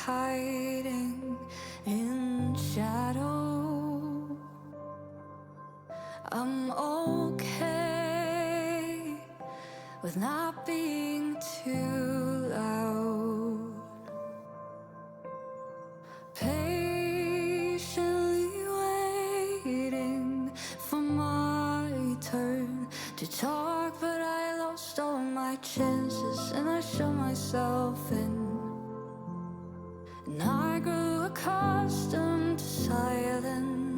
hiding in shadow. I'm okay with not being too loud. Patiently waiting for my turn to talk, but I lost all my chances and I shut myself in. And I grew accustomed to silence,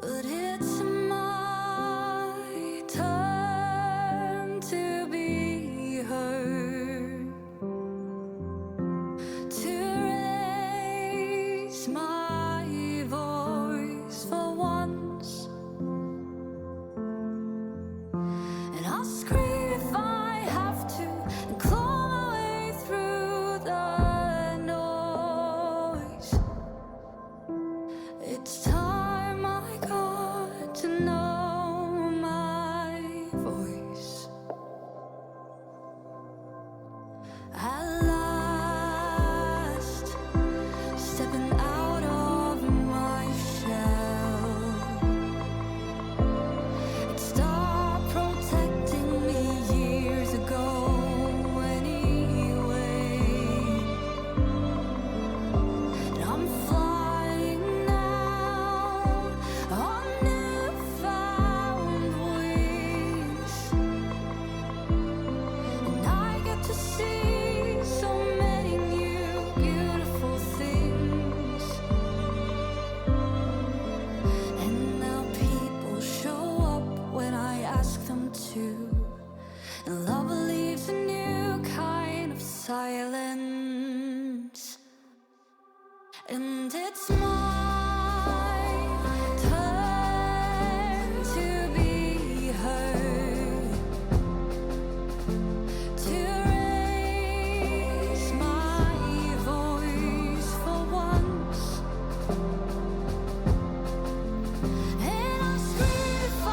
but it's my turn to be heard, to raise my voice for once. And I'll scream if I have to and claw my way through the noise. It's time I got to know my voice. At last, stepping out of my shell. It stopped protecting me years ago anyway. And I'm flying now on newfound wings. And I get to see so many new beautiful things. And now people show up when I ask them to. And love leaves a new kind of silence. And it's my turn to be heard, to raise my voice for once. And I'll scream if I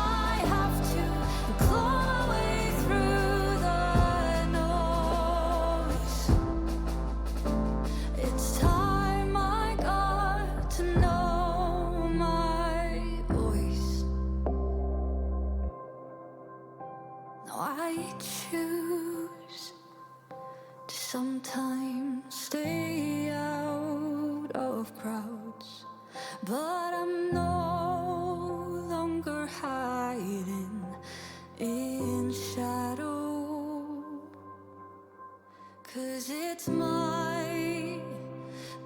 have to and claw my way through the noise. It's time I got to know my voice. Now I choose to sometimes stay out of crowds, but I'm no longer hiding in shadow. 'Cause it's my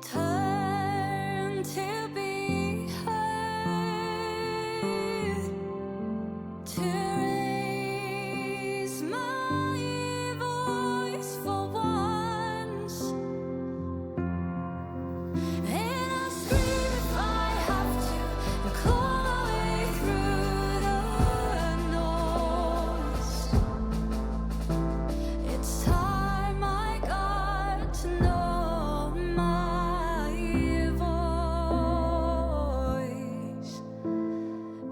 turn to be heard, to raise my voice for once. And I'll scream if I have to and claw my way through the noise. It's time I got to know my voice.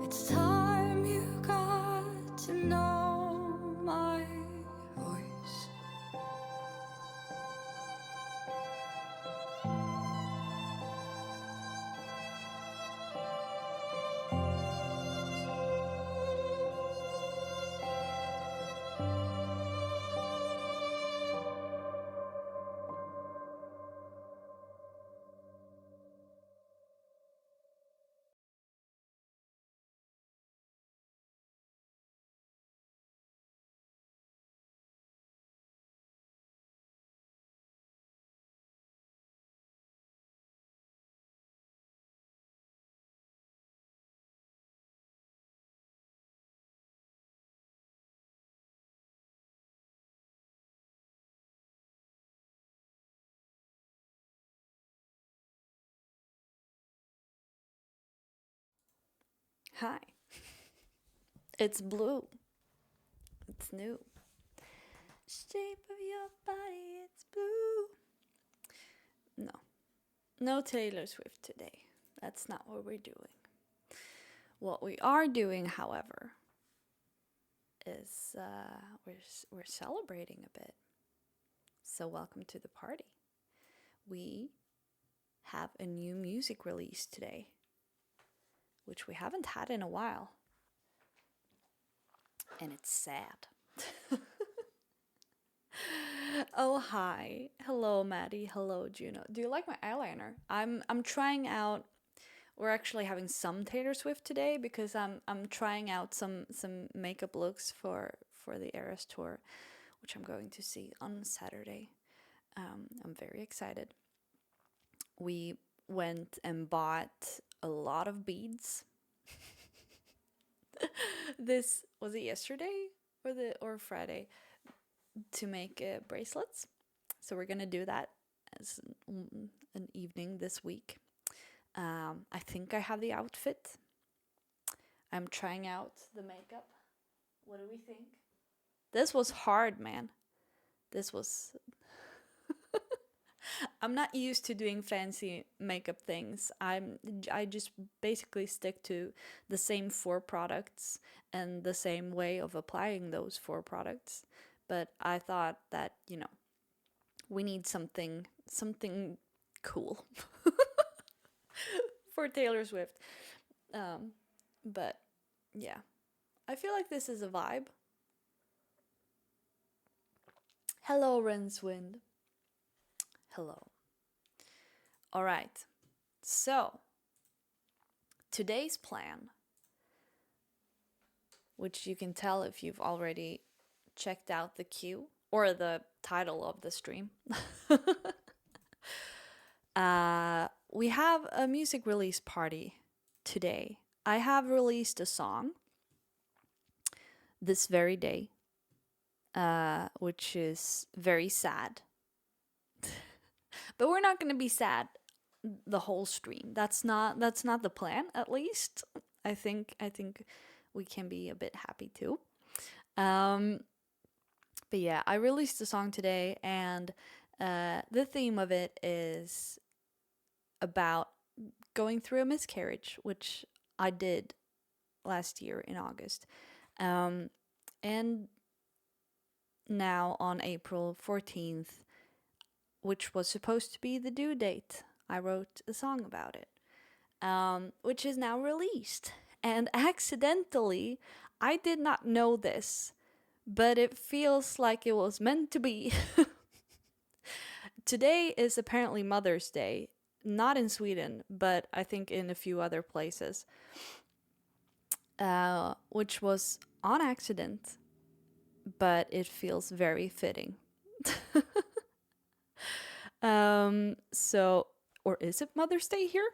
It's time you got to know my voice. Hi, it's blue. It's new. Shape of your body, it's blue. No Taylor Swift today. That's not what we're doing. What we are doing, however, is we're celebrating a bit. So welcome to the party. We have a new music release today, which we haven't had in a while. And it's sad. Oh, hi. Hello, Maddie. Hello, Juno. Do you like my eyeliner? I'm trying out. We're actually having some Taylor Swift today because I'm trying out some makeup looks for the Eras tour, which I'm going to see on Saturday. I'm very excited. We went and bought a lot of beads. This was it yesterday or Friday to make bracelets. So we're gonna do that as an evening this week. I think I have the outfit. I'm trying out the makeup. What do we think? This was hard, man. This was. I'm not used to doing fancy makeup things. I just basically stick to the same 4 products and the same way of applying those 4 products. But I thought that, we need something cool for Taylor Swift. But yeah, I feel like this is a vibe. Hello, Renswind. Hello. All right. So, today's plan, which you can tell if you've already checked out the queue or the title of the stream. We have a music release party today. I have released a song this very day, which is very sad. But we're not going to be sad the whole stream. That's not the plan, at least. I think we can be a bit happy too. But yeah, I released a song today, and the theme of it is about going through a miscarriage, which I did last year in August. And now on April 14th, which was supposed to be the due date, I wrote a song about it, which is now released. And accidentally, I did not know this, but it feels like it was meant to be. Today is apparently Mother's Day, not in Sweden, but I think in a few other places, which was on accident, but it feels very fitting. So, or is it Mother's Day here?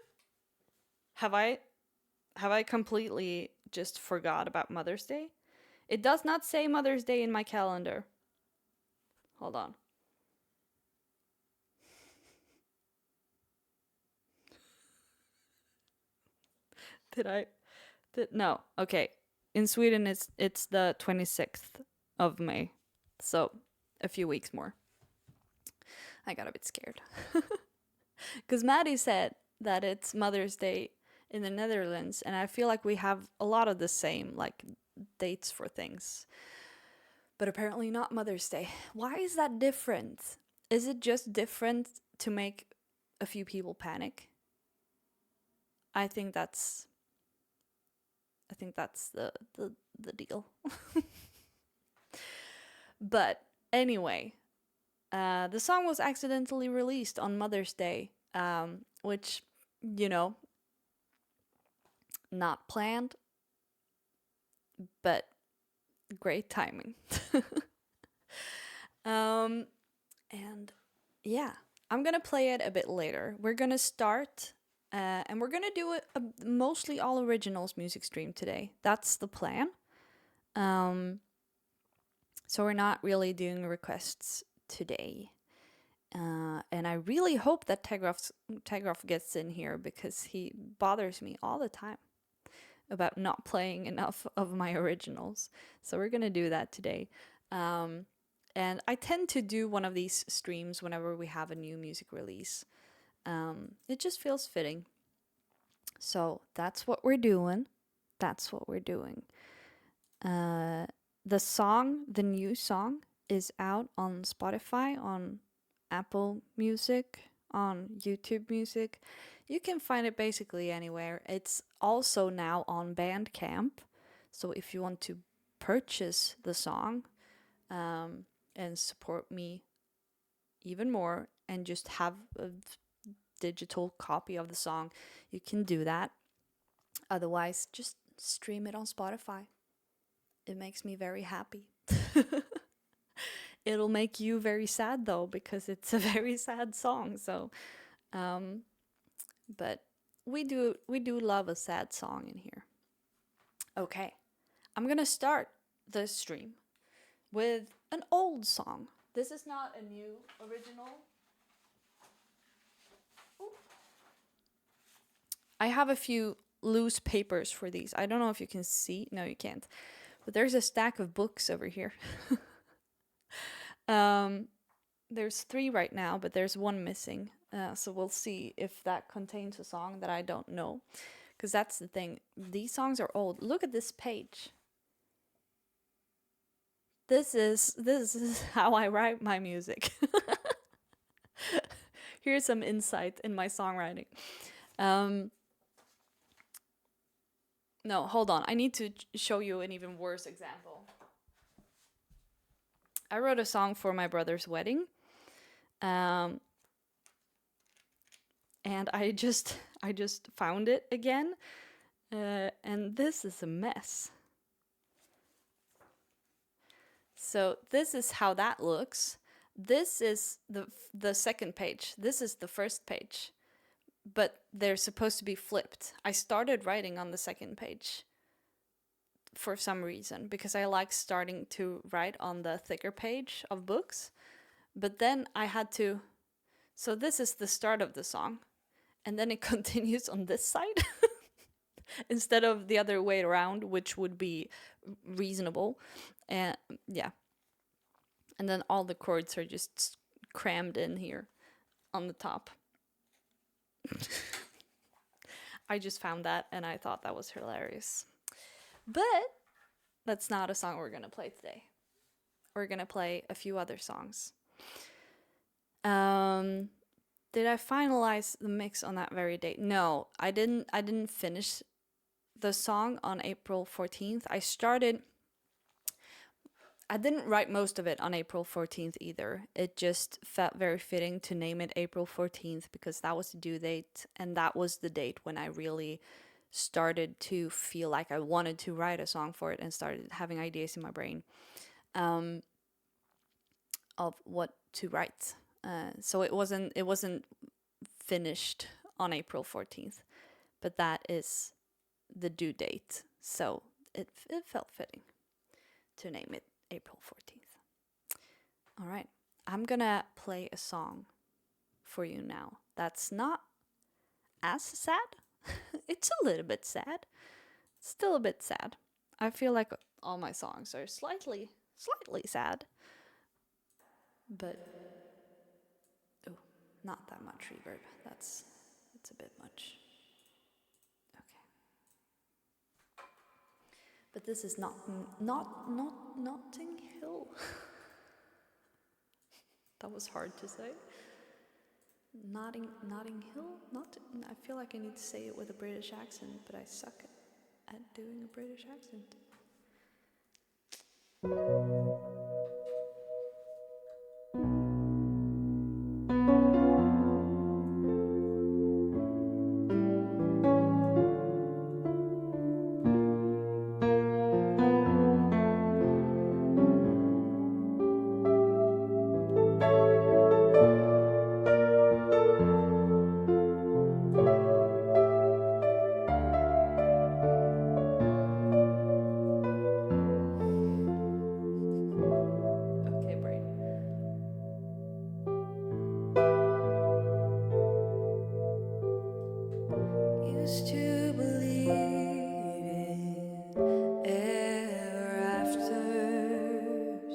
Have I completely just forgot about Mother's Day? It does not say Mother's Day in my calendar. Hold on. No. Okay. In Sweden it's the 26th of May. So, a few weeks more. I got a bit scared. Cuz Maddie said that it's Mother's Day in the Netherlands, and I feel like we have a lot of the same like dates for things. But apparently not Mother's Day. Why is that different? Is it just different to make a few people panic? I think that's the deal. But anyway, the song was accidentally released on Mother's Day, which, not planned, but great timing. And yeah, I'm gonna play it a bit later. We're gonna start, and we're gonna do a mostly all originals music stream today. That's the plan. So we're not really doing requests today. And I really hope that Tegroff gets in here, because he bothers me all the time about not playing enough of my originals. So we're gonna do that today. And I tend to do one of these streams whenever we have a new music release. It just feels fitting. So that's what we're doing. The song, the new song, is out on Spotify, on Apple Music, on YouTube Music. You can find it basically anywhere. It's also now on Bandcamp. So if you want to purchase the song and support me even more and just have a digital copy of the song, you can do that. Otherwise, just stream it on Spotify. It makes me very happy. It'll make you very sad though, because it's a very sad song. So, but we do love a sad song in here. Okay, I'm gonna start the stream with an old song. This is not a new original. Ooh. I have a few loose papers for these. I don't know if you can see. No, you can't. But there's a stack of books over here. There's 3 right now, but there's 1 missing. So we'll see if that contains a song that I don't know. Because that's the thing. These songs are old. Look at this page. This is how I write my music. Here's some insight in my songwriting. No, hold on. I need to show you an even worse example. I wrote a song for my brother's wedding. And I just found it again. And this is a mess. So this is how that looks. This is the second page. This is the first page. But they're supposed to be flipped. I started writing on the second page for some reason, because I like starting to write on the thicker page of books. But then I had to... So this is the start of the song. And then it continues on this side. Instead of the other way around, which would be reasonable. And yeah. And then all the chords are just crammed in here on the top. I just found that and I thought that was hilarious. But that's not a song we're gonna play today. We're gonna play a few other songs. Did I finalize the mix on that very date? No, I didn't finish the song on April 14th. I didn't write most of it on April 14th either. It just felt very fitting to name it April 14th because that was the due date, and that was the date when I really started to feel like I wanted to write a song for it and started having ideas in my brain of what to write. So it wasn't finished on April 14th, but that is the due date. So it felt fitting to name it April 14th. All right, I'm gonna play a song for you now. That's not as sad. It's a little bit sad. Still a bit sad. I feel like all my songs are slightly sad. But oh, not that much reverb. That's a bit much. Okay. But this is not Notting Hill. That was hard to say. Notting Hill? I feel like I need to say it with a British accent, but I suck at doing a British accent. Used to believe in ever afters,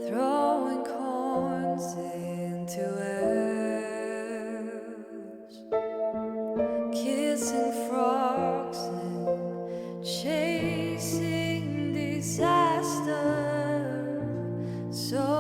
throwing coins into wells, kissing frogs and chasing disaster. So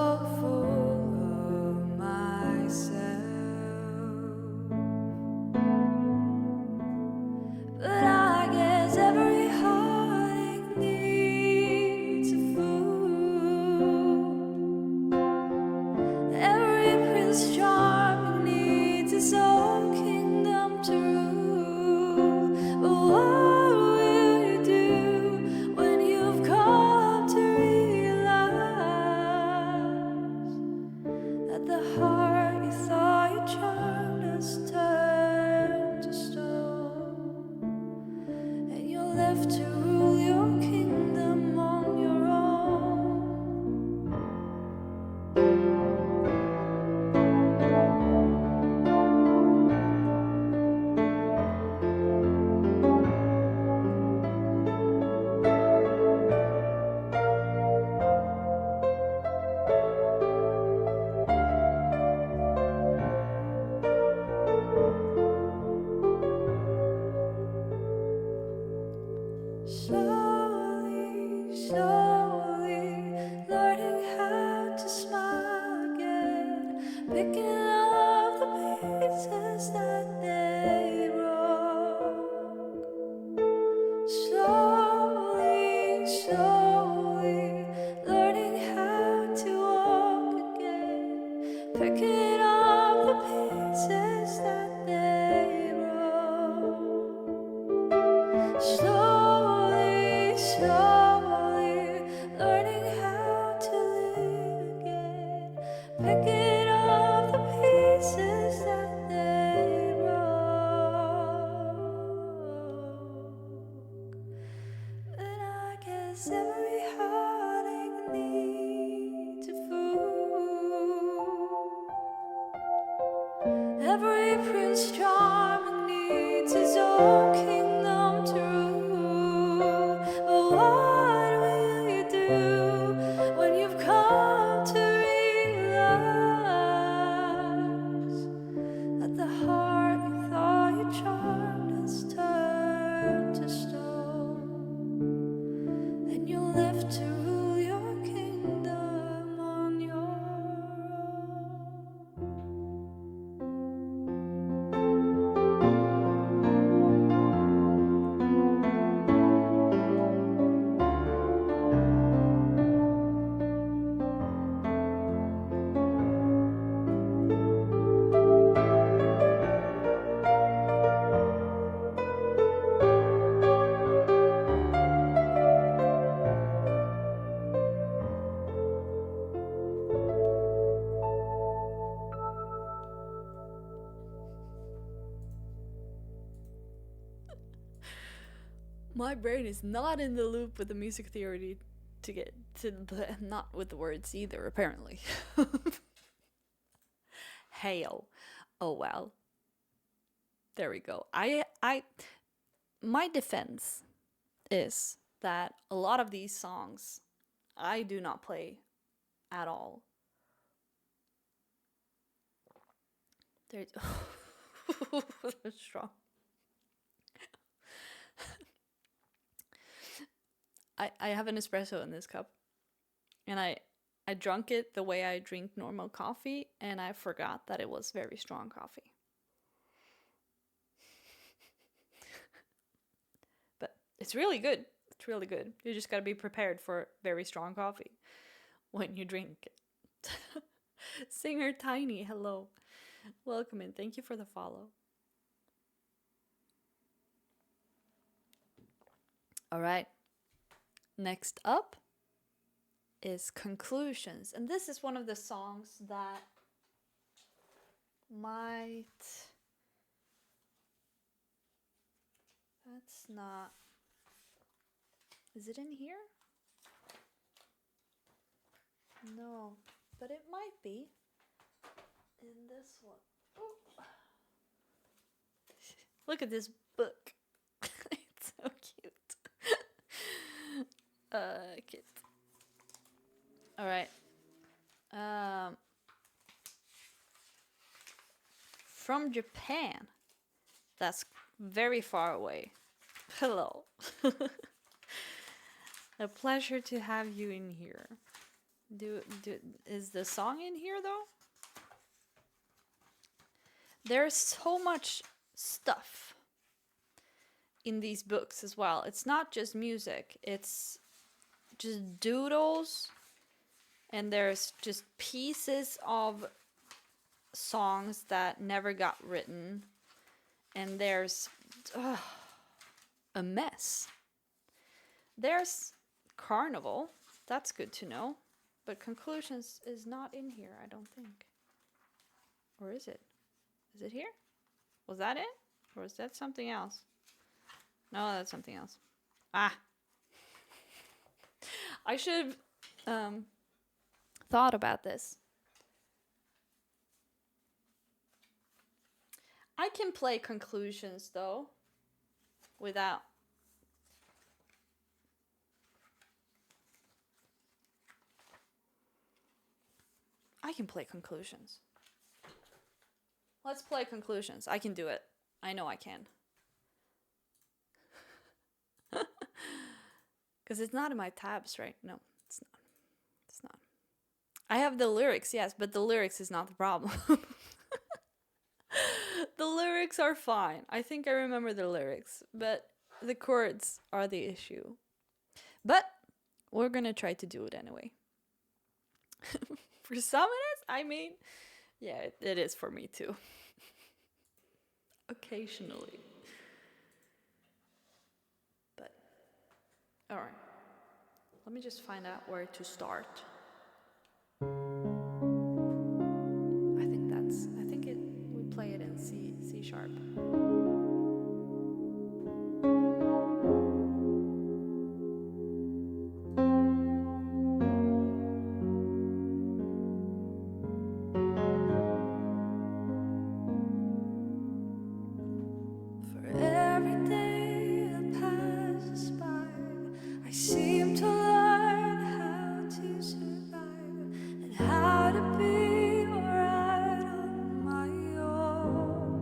Let the heart you thought you charmed us turn to stone, and you're left to rule your kingdom on your own. Slowly, slowly, learning how to smile again, picking up the pieces that they broke. Slowly, slowly, learning how to walk again, picking up the pieces that they broke. Slowly, slowly, learning how to live again, picking up the pieces that they broke. And I guess every heartache needs a fool. Every Prince Charming needs his own kingdom to rule. But what will you do when you've come to realize that the heart you thought you charmed has turned to stone, and you're left to rule your kingdom on your own? My brain is not in the loop with the music theory to get to the, not with the words either, apparently. Hail. Oh well. There we go. My defense is that a lot of these songs I do not play at all. They're that's strong. I have an espresso in this cup, and I drank it the way I drink normal coffee, and I forgot that it was very strong coffee. But it's really good. It's really good. You just gotta be prepared for very strong coffee when you drink it. Singer Tiny, hello. Welcome and thank you for the follow. All right. Next up is Conclusions. And this is one of the songs that might... That's not... Is it in here? No, but it might be in this one. Ooh. Look at this book. It's so cute. Cute. All right. From Japan. That's very far away. Hello. A pleasure to have you in here. Is the song in here though? There's so much stuff in these books as well. It's not just music, it's just doodles, and there's just pieces of songs that never got written, and there's a mess. There's Carnival, that's good to know, but Conclusions is not in here, I don't think. Or is it? Is it here? Was that it? Or is that something else? No, that's something else. Ah! I should have thought about this. I can play conclusions though without. I can play conclusions. Let's play conclusions. I can do it. I know I can. Because it's not in my tabs, right? No, it's not. It's not. I have the lyrics, yes, but the lyrics is not the problem. The lyrics are fine. I think I remember the lyrics, but the chords are the issue. But we're gonna try to do it anyway. For some it is. I mean, yeah, it is for me too. Occasionally. But, alright. Let me just find out where to start. We play it in C sharp. For every day that passes by, I seem to learn how to survive and how to be alright on my own.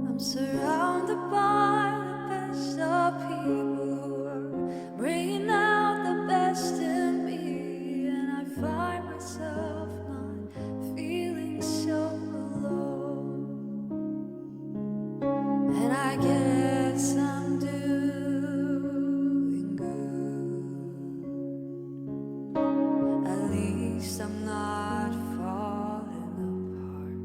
I'm surrounded by the best of people who are bringing out the best in me, and I find myself not feeling so alone. And I guess I'm doing good. At least I'm not falling apart.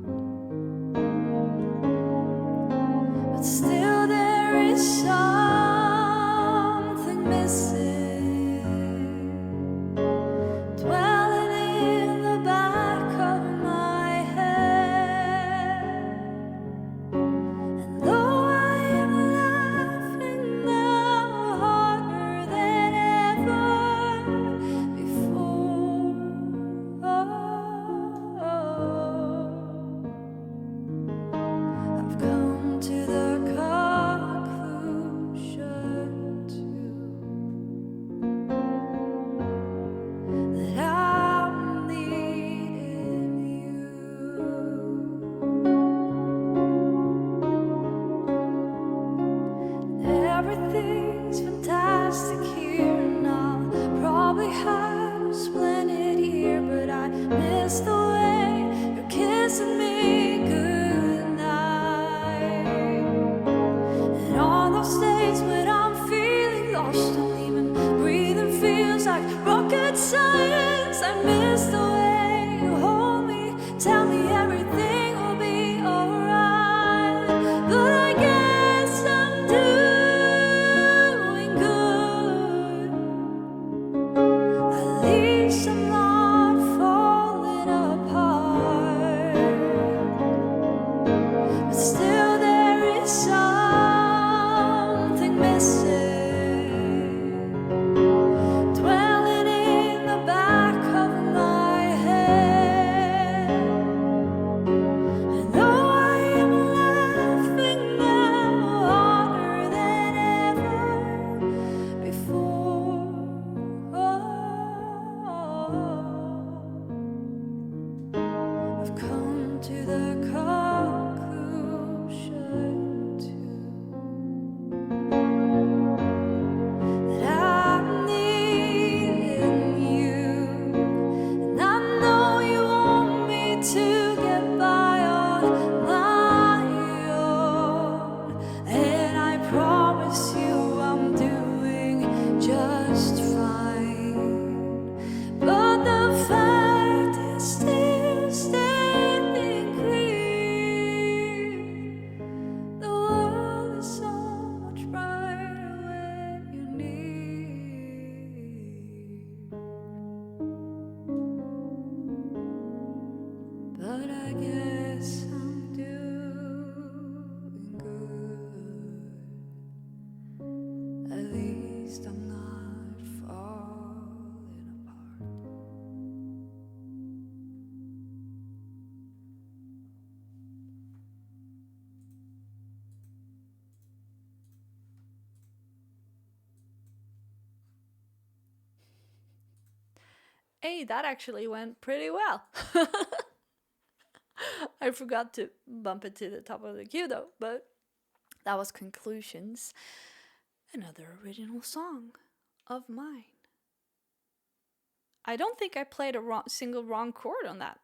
But still there is something missing, dwelling in the back of my head. And though I am laughing now harder than ever before, I've come to the conclusion too that I'm needing you. Everything's fantastic here, and I'll probably have a splendid year, but I miss the way you're kissing me goodnight. And on those days when I'm feeling lost and even breathing feels like rocket science, I miss the way you hold me, tell me everything will be alright. But I guess I'm doing good. At least I'm not falling apart. But still there is something missing, dwelling in the back of my head. And though I am laughing now harder than ever before, I've come to the conclusion too that I'm needing you, and I know you want me to get by on my own, and I promise you I'm doing just fine. But the fact is still standing clear. The world is so much brighter when you're near. I guess I'm doing good. At least I'm not falling apart. Hey, that actually went pretty well. I forgot to bump it to the top of the queue though, but that was Conclusions, another original song of mine. I don't think I played a single wrong chord on that.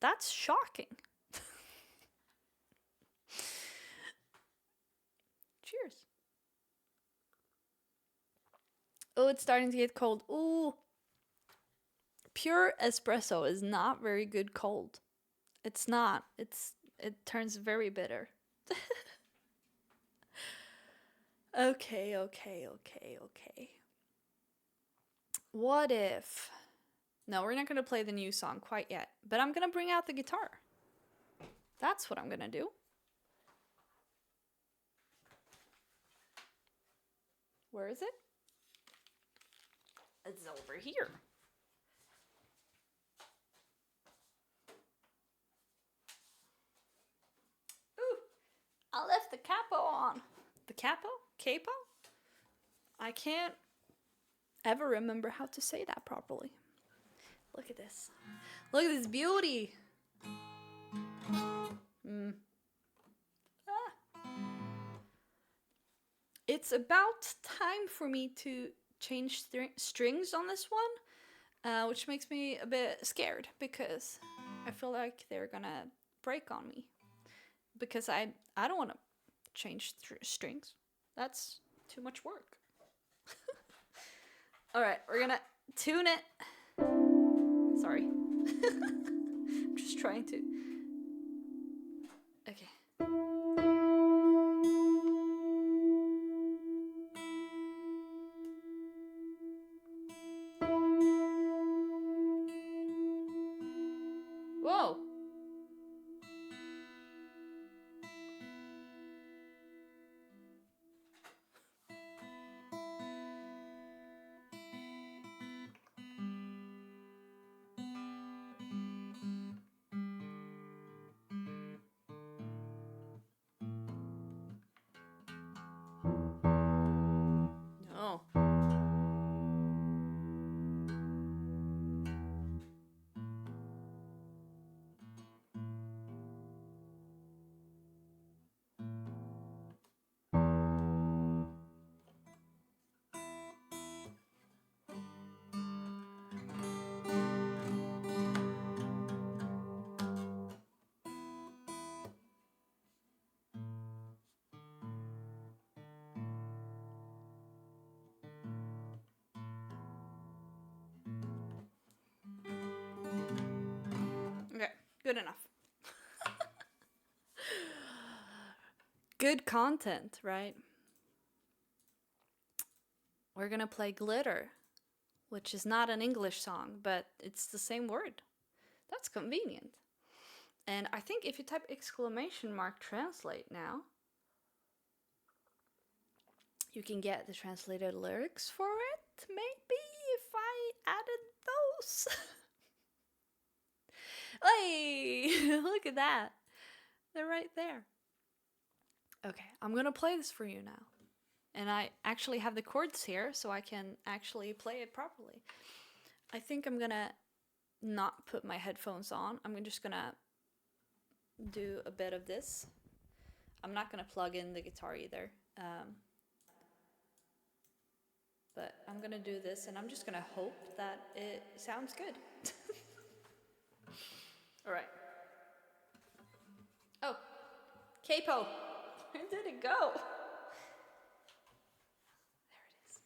That's shocking. Cheers. Oh, it's starting to get cold. Ooh. Pure espresso is not very good cold. It's not. It turns very bitter. Okay. What if... No, we're not going to play the new song quite yet, but I'm going to bring out the guitar. That's what I'm going to do. Where is it? It's over here. Ooh, I left the capo on. The capo? Capo? I can't ever remember how to say that properly. Look at this. Look at this beauty. It's about time for me to change strings on this one, which makes me a bit scared because I feel like they're gonna break on me. Because I don't want to change strings. That's too much work. All right, we're gonna tune it. Sorry. I'm just trying to. Okay. Whoa. No. Okay, good enough. Good content, right? We're gonna play Glitter, which is not an English song, but it's the same word. That's convenient. And I think if you type exclamation mark translate now, you can get the translated lyrics for it, maybe, if I added those. Hey, look at that. They're right there. Okay, I'm gonna play this for you now. And I actually have the chords here, so I can actually play it properly. I think I'm gonna not put my headphones on. I'm just gonna do a bit of this. I'm not gonna plug in the guitar either. But I'm gonna do this, and I'm just gonna hope that it sounds good. All right. Oh, capo. Where did it go? There it is.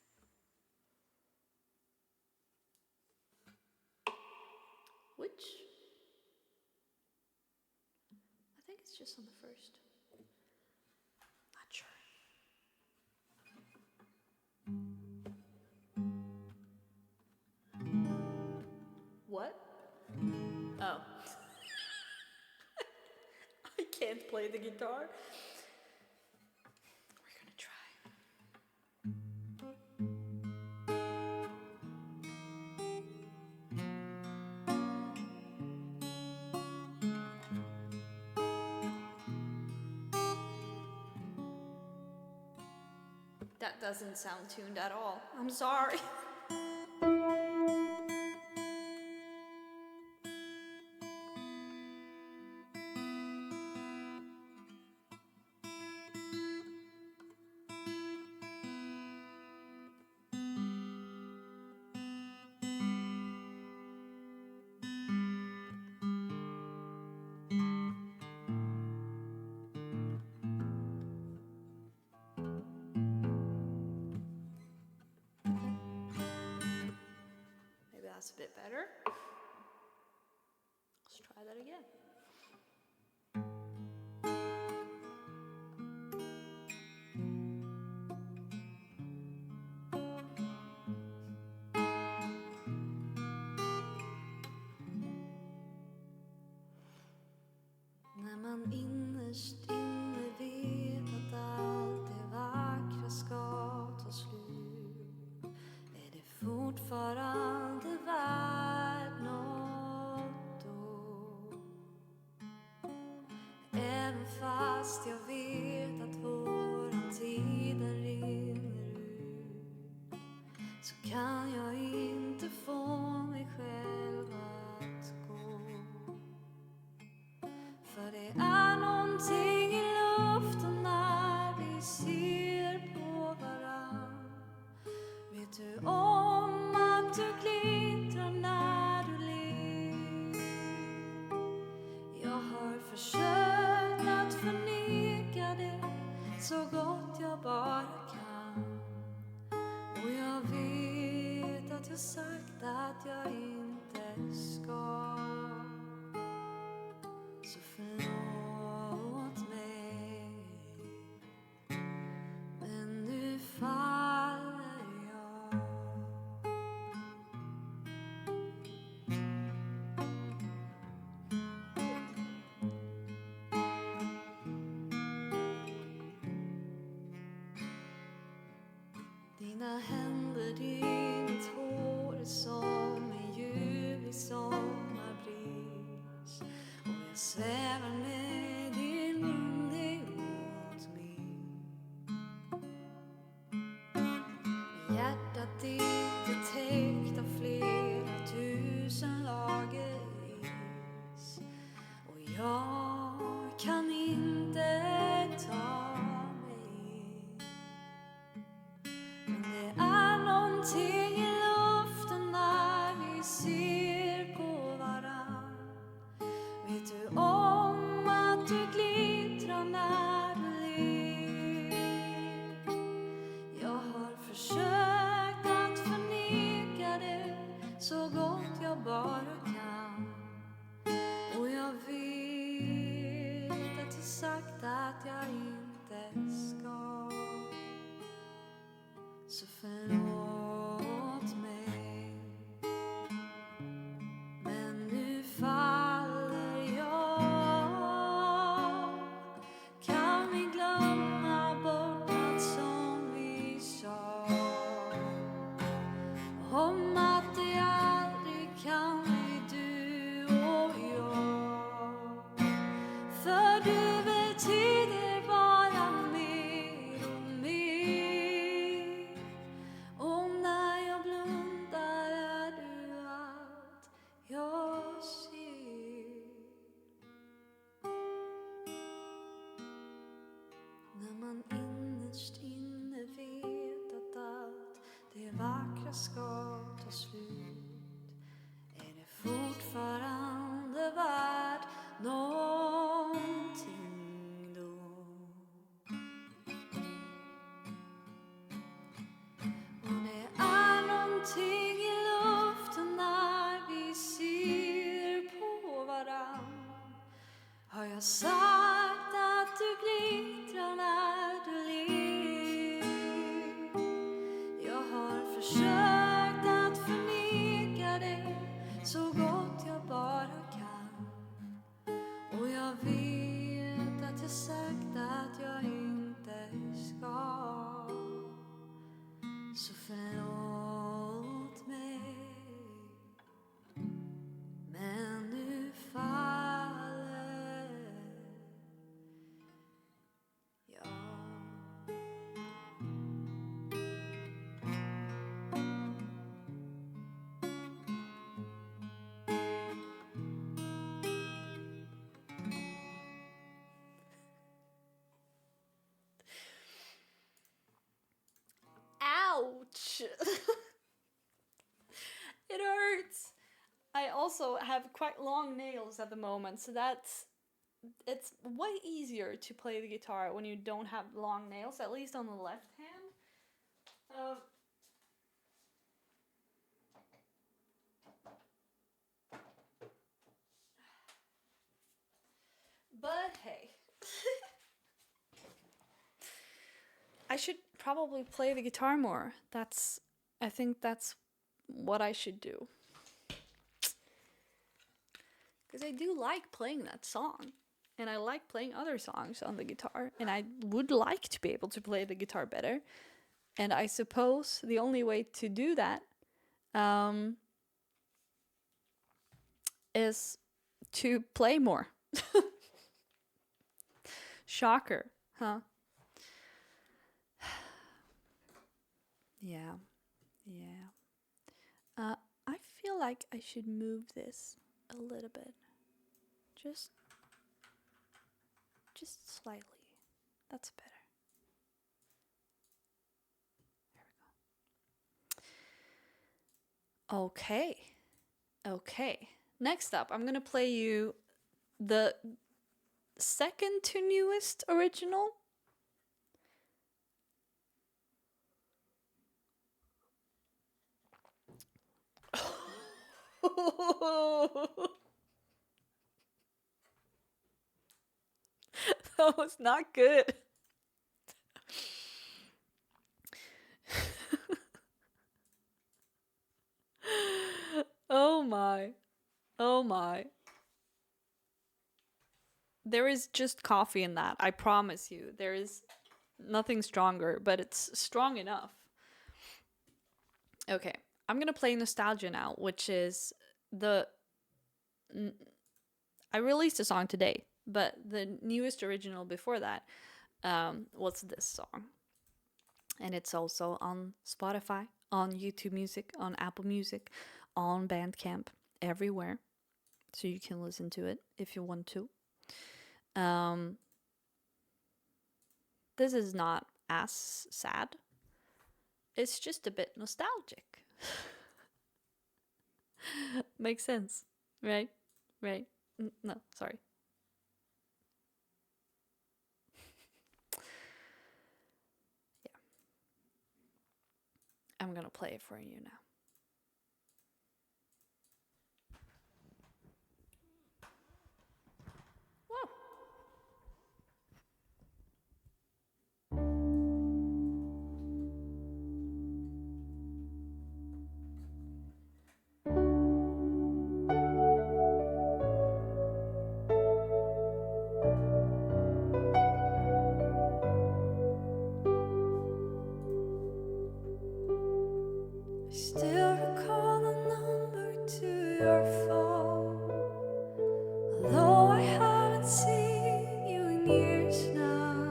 Which? I think it's just on the first. Not sure. What? Oh. I can't play the guitar. We're gonna try. That doesn't sound tuned at all. I'm sorry. Maybe that's a bit better. Let's try that again. När man innerst inne vet att allt det vackra ska ta slut, är det fortfarande värt något då? Även fast jag vet att våran tid den rinner ut, så kan jag inte få mig själv att gå. För det är någonting i luften när vi ser på varann. Vet du om att du glittrar när du ler? Jag har försökt att förneka det så gott jag bara kan. Och jag vet att jag sagt att jag inte ska. Så förlåt mig, men nu faller jag. Dina händer, ditt hår är som en ljuvlig sommarbris. Och jag svävar med din vind emot mig. Hjärtat ditt är täckt av flera tusen lager is. Och jag kan inte ta mig. Men det är någonting i luften när vi ser på varann. Vet du om att du glittrar när du ler? Jag har försökt att förneka det så gott jag bara kan. Och jag vet att jag sagt att jag inte ska. Så förlåt mig, men nu faller jag. Kan vi glömma bort allt som vi sa? Om att det aldrig kan bli du och jag. För du betyder bara mer och mer. Och när jag blundar är du allt jag ser. När man innerst inne vet att allt det vackra ska ta slut, är det fortfarande värt någonting då? Och det är någonting i luften när vi ser på varann. Har jag sagt att du glittrar när du ler? Jag har försökt att förneka det så gott jag bara kan. It hurts. I also have quite long nails at the moment, so it's way easier to play the guitar when you don't have long nails, at least on the left hand. But hey. I should probably play the guitar more. I think that's what I should do. Because I do like playing that song. And I like playing other songs on the guitar. And I would like to be able to play the guitar better. And I suppose the only way to do that is to play more. Shocker, huh? Yeah. I feel like I should move this a little bit. Just slightly. That's better. There we go. Okay. Next up, I'm gonna play you the second to newest original. That was not good. Oh my. There is just coffee in that, I promise you. There is nothing stronger, but it's strong enough. Okay, I'm gonna play Nostalgia now, which is I released a song today, but the newest original before that was this song. And it's also on Spotify, on YouTube Music, on Apple Music, on Bandcamp, everywhere. So you can listen to it if you want to. This is not as sad. It's just a bit nostalgic. Makes sense, right? No, sorry. Yeah. I'm gonna play it for you now. Still recall the number to your phone, although I haven't seen you in years now.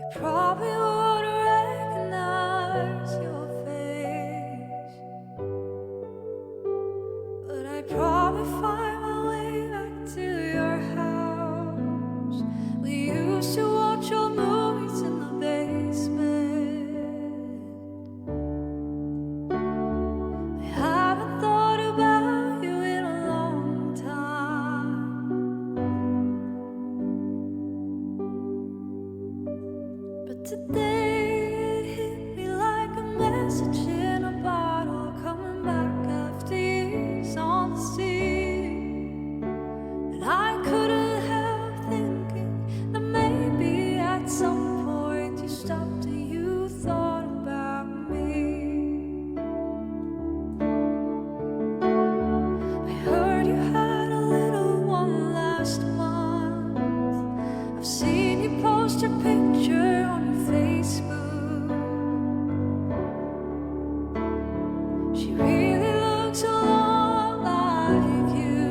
I probably would recognize your face, but I'd probably find my way back to your house. We used to watch old movies in the basement. Today it hit me like a message in a bottle, coming back after years on the sea. And I couldn't help thinking that maybe at some point you stopped and you thought about me. I heard you had a little one last month. I've seen you post your picture on Facebook. She really looks a lot like you.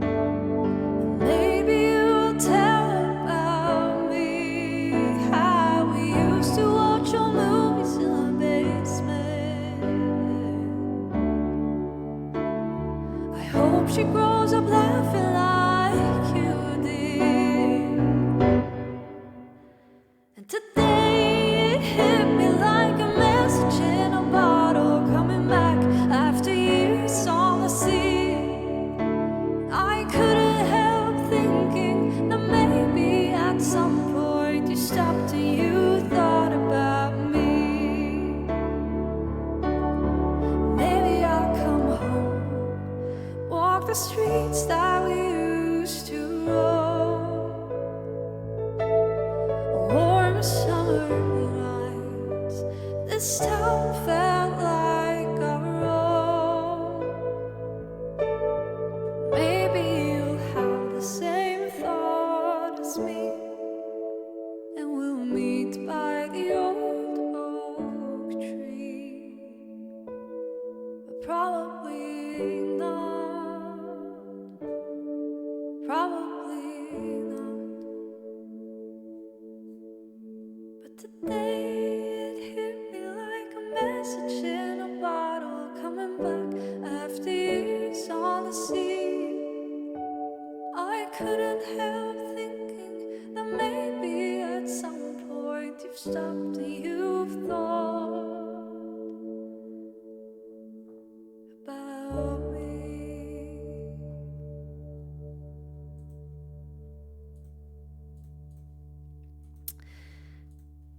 And maybe you'll tell about me, how we used to watch old movies in the basement. I hope she grows up laughing like you did. streets that we used to roam, warm summer nights. This town felt like our own. Maybe you'll have the same thought as me, and we'll meet by the old oak tree. But probably not. Probably not. But today it hit me like a message in a bottle, coming back after years on the sea. I couldn't help thinking that maybe at some point you've stopped and you've thought about me.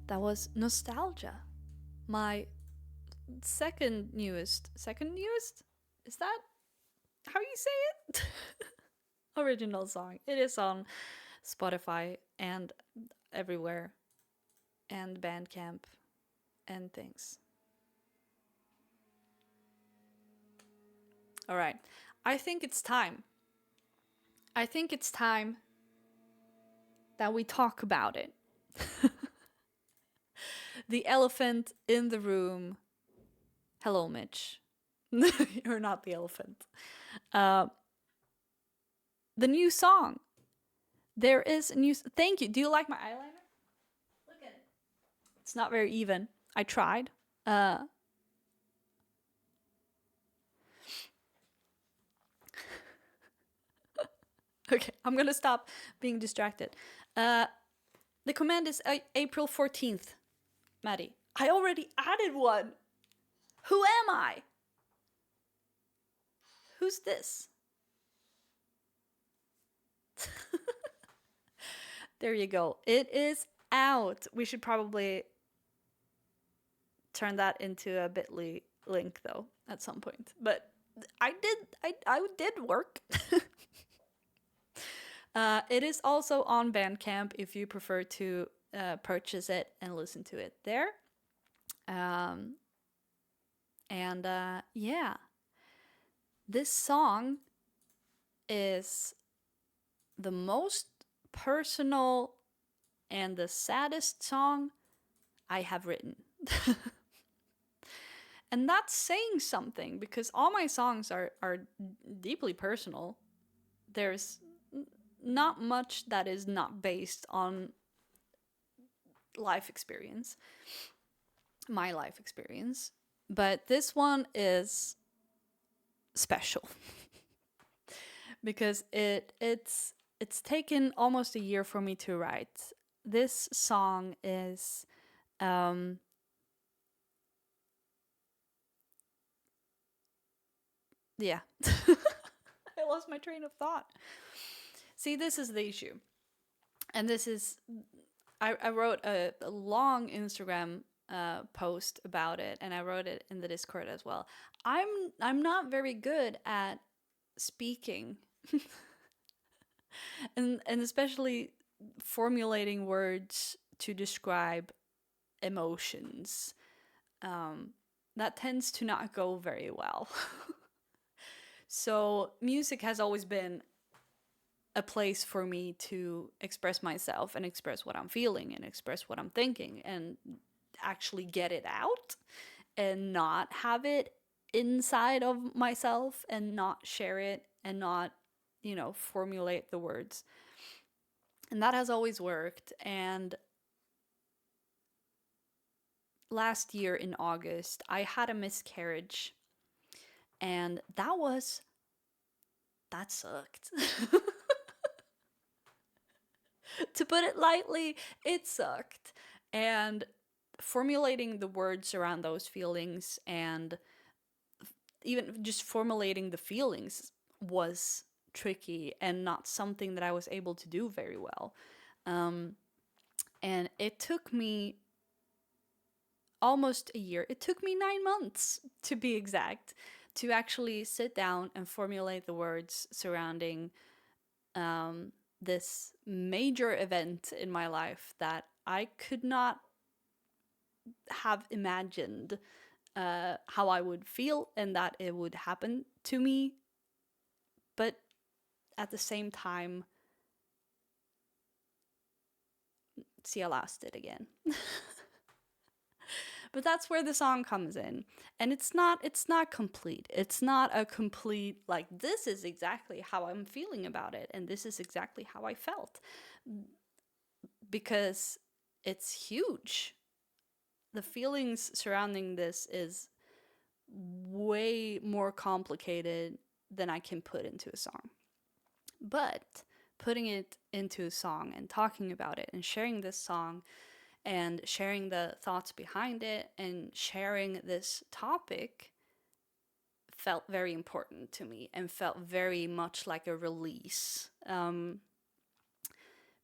That was Nostalgia, my second newest? Is that how you say it? Original song. It is on Spotify and everywhere, and Bandcamp and things. All right. I think it's time. I think it's time that we talk about it. The elephant in the room. Hello, Mitch. You're not the elephant. The new song. There is a new. Thank you. Do you like my eyeliner? Look at it. It's not very even. I tried. Okay, I'm gonna stop being distracted. The command is April 14th, Maddie. I already added one. Who am I? Who's this? There you go. It is out. We should probably turn that into a bit.ly link though at some point. But I did work. It is also on Bandcamp if you prefer to purchase it and listen to it there. Yeah, this song is the most personal and the saddest song I have written. And that's saying something, because all my songs are deeply personal. There's not much that is not based on life experience, my life experience, but this one is special because it's taken almost a year for me to write. This song is yeah. I lost my train of thought. See, this is the issue. And this is, I wrote a long Instagram post about it, and I wrote it in the Discord as well. I'm not very good at speaking and especially formulating words to describe emotions. That tends to not go very well. So music has always been a place for me to express myself and express what I'm feeling and express what I'm thinking and actually get it out and not have it inside of myself and not share it and not, formulate the words. And that has always worked. And last year in August, I had a miscarriage. And that sucked. To put it lightly, it sucked. And formulating the words around those feelings and even just formulating the feelings was tricky and not something that I was able to do very well. And it took me almost a year. It took me 9 months, to be exact, to actually sit down and formulate the words surrounding this major event in my life that I could not have imagined how I would feel and that it would happen to me. But at the same time, see, I lost it again. But that's where the song comes in. And it's not complete. It's not a complete, like, this is exactly how I'm feeling about it, and this is exactly how I felt. Because it's huge. The feelings surrounding this is way more complicated than I can put into a song. But putting it into a song and talking about it and sharing this song and sharing the thoughts behind it and sharing this topic felt very important to me and felt very much like a release.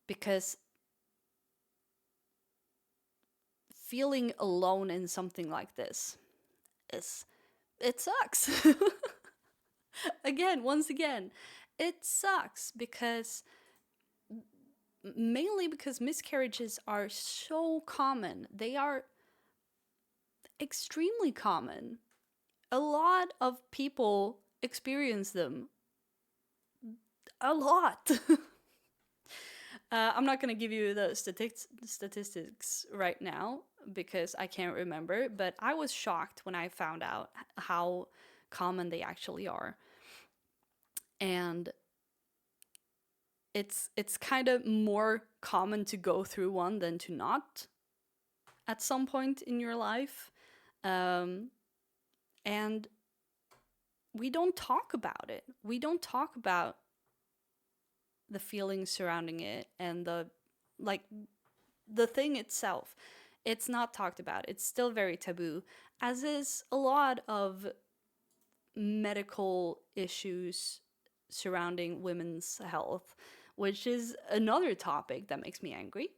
Because feeling alone in something like this it sucks. Once again, it sucks because mainly because miscarriages are so common. They are extremely common. A lot of people experience them. A lot. I'm not going to give you the statistics right now because I can't remember, but I was shocked when I found out how common they actually are. And it's kind of more common to go through one than to not at some point in your life. And we don't talk about it. We don't talk about the feelings surrounding it and the thing itself. It's not talked about. It's still very taboo, as is a lot of medical issues surrounding women's health, which is another topic that makes me angry.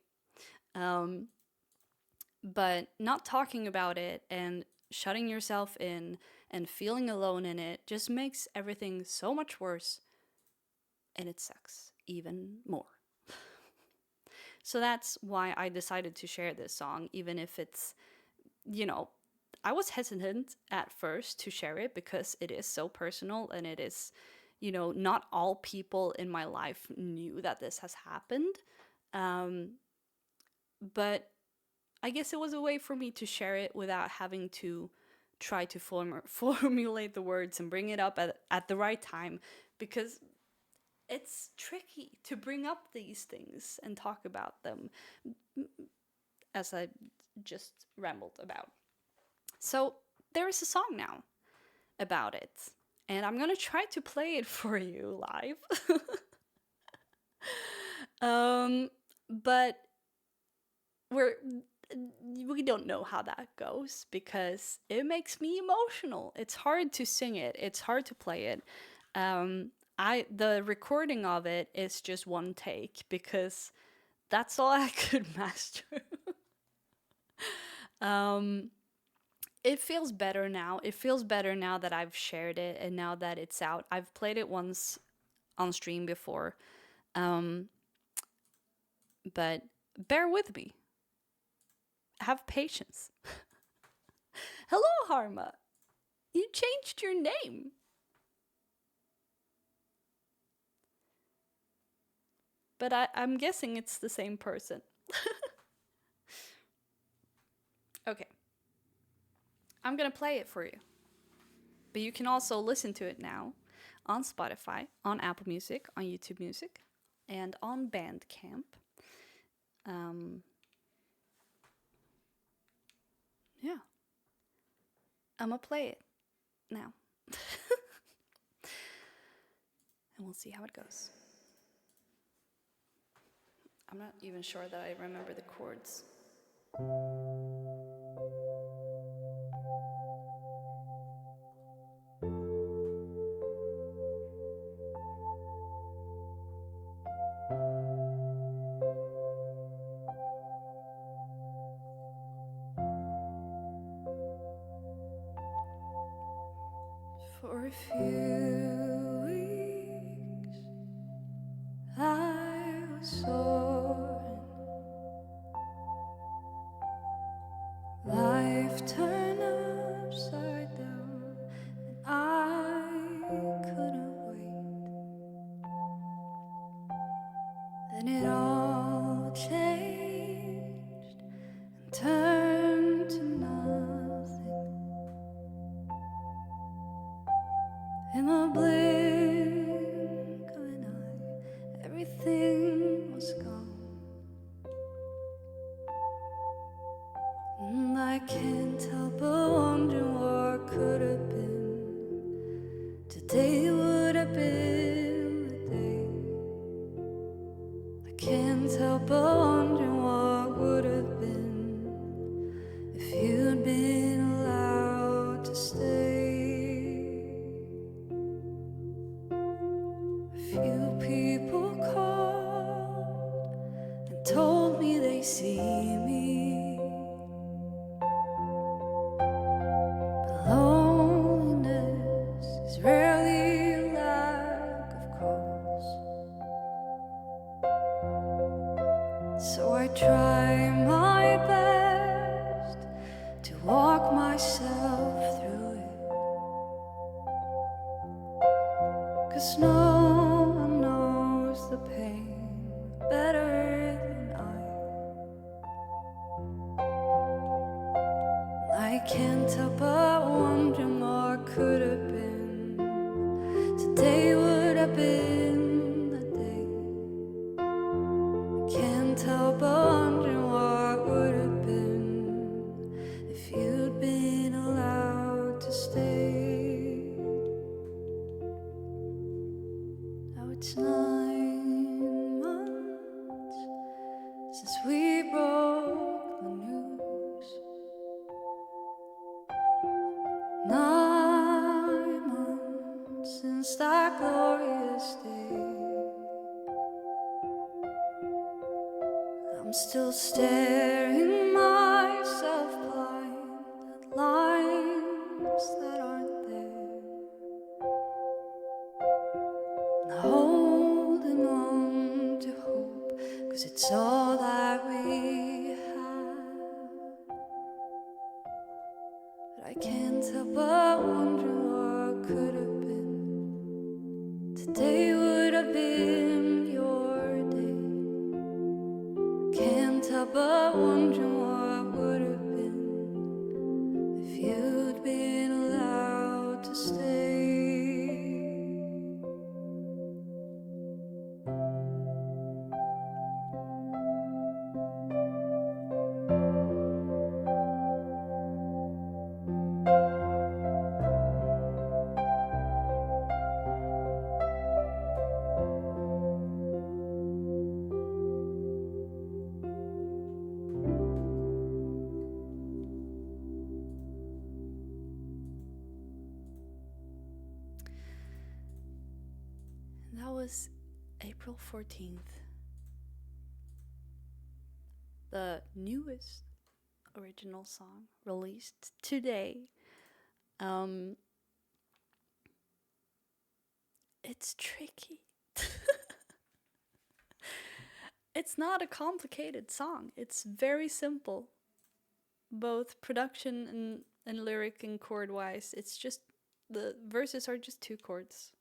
But not talking about it and shutting yourself in and feeling alone in it just makes everything so much worse, and it sucks even more. So that's why I decided to share this song, even if it's, I was hesitant at first to share it because it is so personal and it is, not all people in my life knew that this has happened. But I guess it was a way for me to share it without having to try to formulate the words and bring it up at the right time, because it's tricky to bring up these things and talk about them, as I just rambled about. So there is a song now about it, and I'm gonna try to play it for you live. But we don't know how that goes because it makes me emotional. It's hard to sing it. It's hard to play it. The recording of it is just one take because that's all I could master. It feels better now. It feels better now that I've shared it and now that it's out. I've played it once on stream before. But bear with me. Have patience. Hello, Harma. You changed your name. But I'm guessing it's the same person. Okay. I'm gonna play it for you. But you can also listen to it now on Spotify, on Apple Music, on YouTube Music, and on Bandcamp. Yeah. I'm gonna play it now. And we'll see how it goes. I'm not even sure that I remember the chords. For a few weeks I was soaring. Life turned upside down, and I couldn't wait. Then it all changed and turned to nothing. In the blink of an eye, everything was gone. And I can't help but wonder what could have been. Today would have been the day. I can't help but wonder what would have been if you'd been allowed to stay. A few people called and told me they see me. Loneliness is rarely a lack of cause. So I try my best to walk myself through it. 'Cause no one knows the pain better than I can't help but wonder what could have been. Today would have been the day. I can't help but wonder what would have been if you'd been allowed to stay. Now it's 9 months since we broke the news. 9 months since that glorious day. I'm still staring myself blind at lines that aren't there, and holding on to hope, 'cause it's all that we have. But I can't help but wonder what could have been. Today would have been your day. Can't help but wonder what would have been if you'd been allowed to stay. That was April 14th. The newest original song released today. It's tricky. It's not a complicated song. It's very simple, both production and lyric and chord wise. It's just the verses are just 2 chords.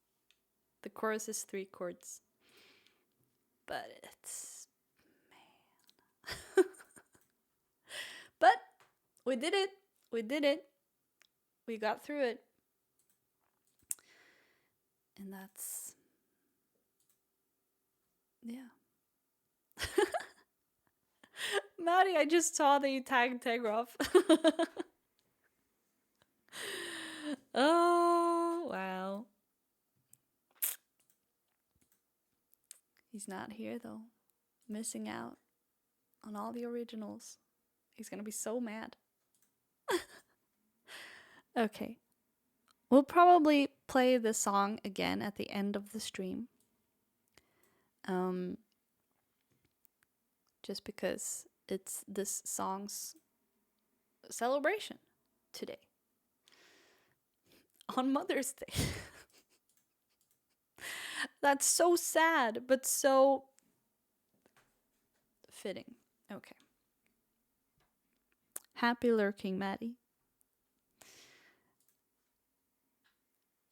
The chorus is 3 chords. But it's, man. But we did it. We did it. We got through it. And that's, yeah. Maddie, I just saw that you tagged Tegroff. Oh, wow. He's not here though. Missing out on all the originals. He's gonna be so mad. Okay. We'll probably play this song again at the end of the stream. Just because it's this song's celebration today. on Mother's Day. That's so sad, but so fitting. Okay. Happy lurking, Maddie.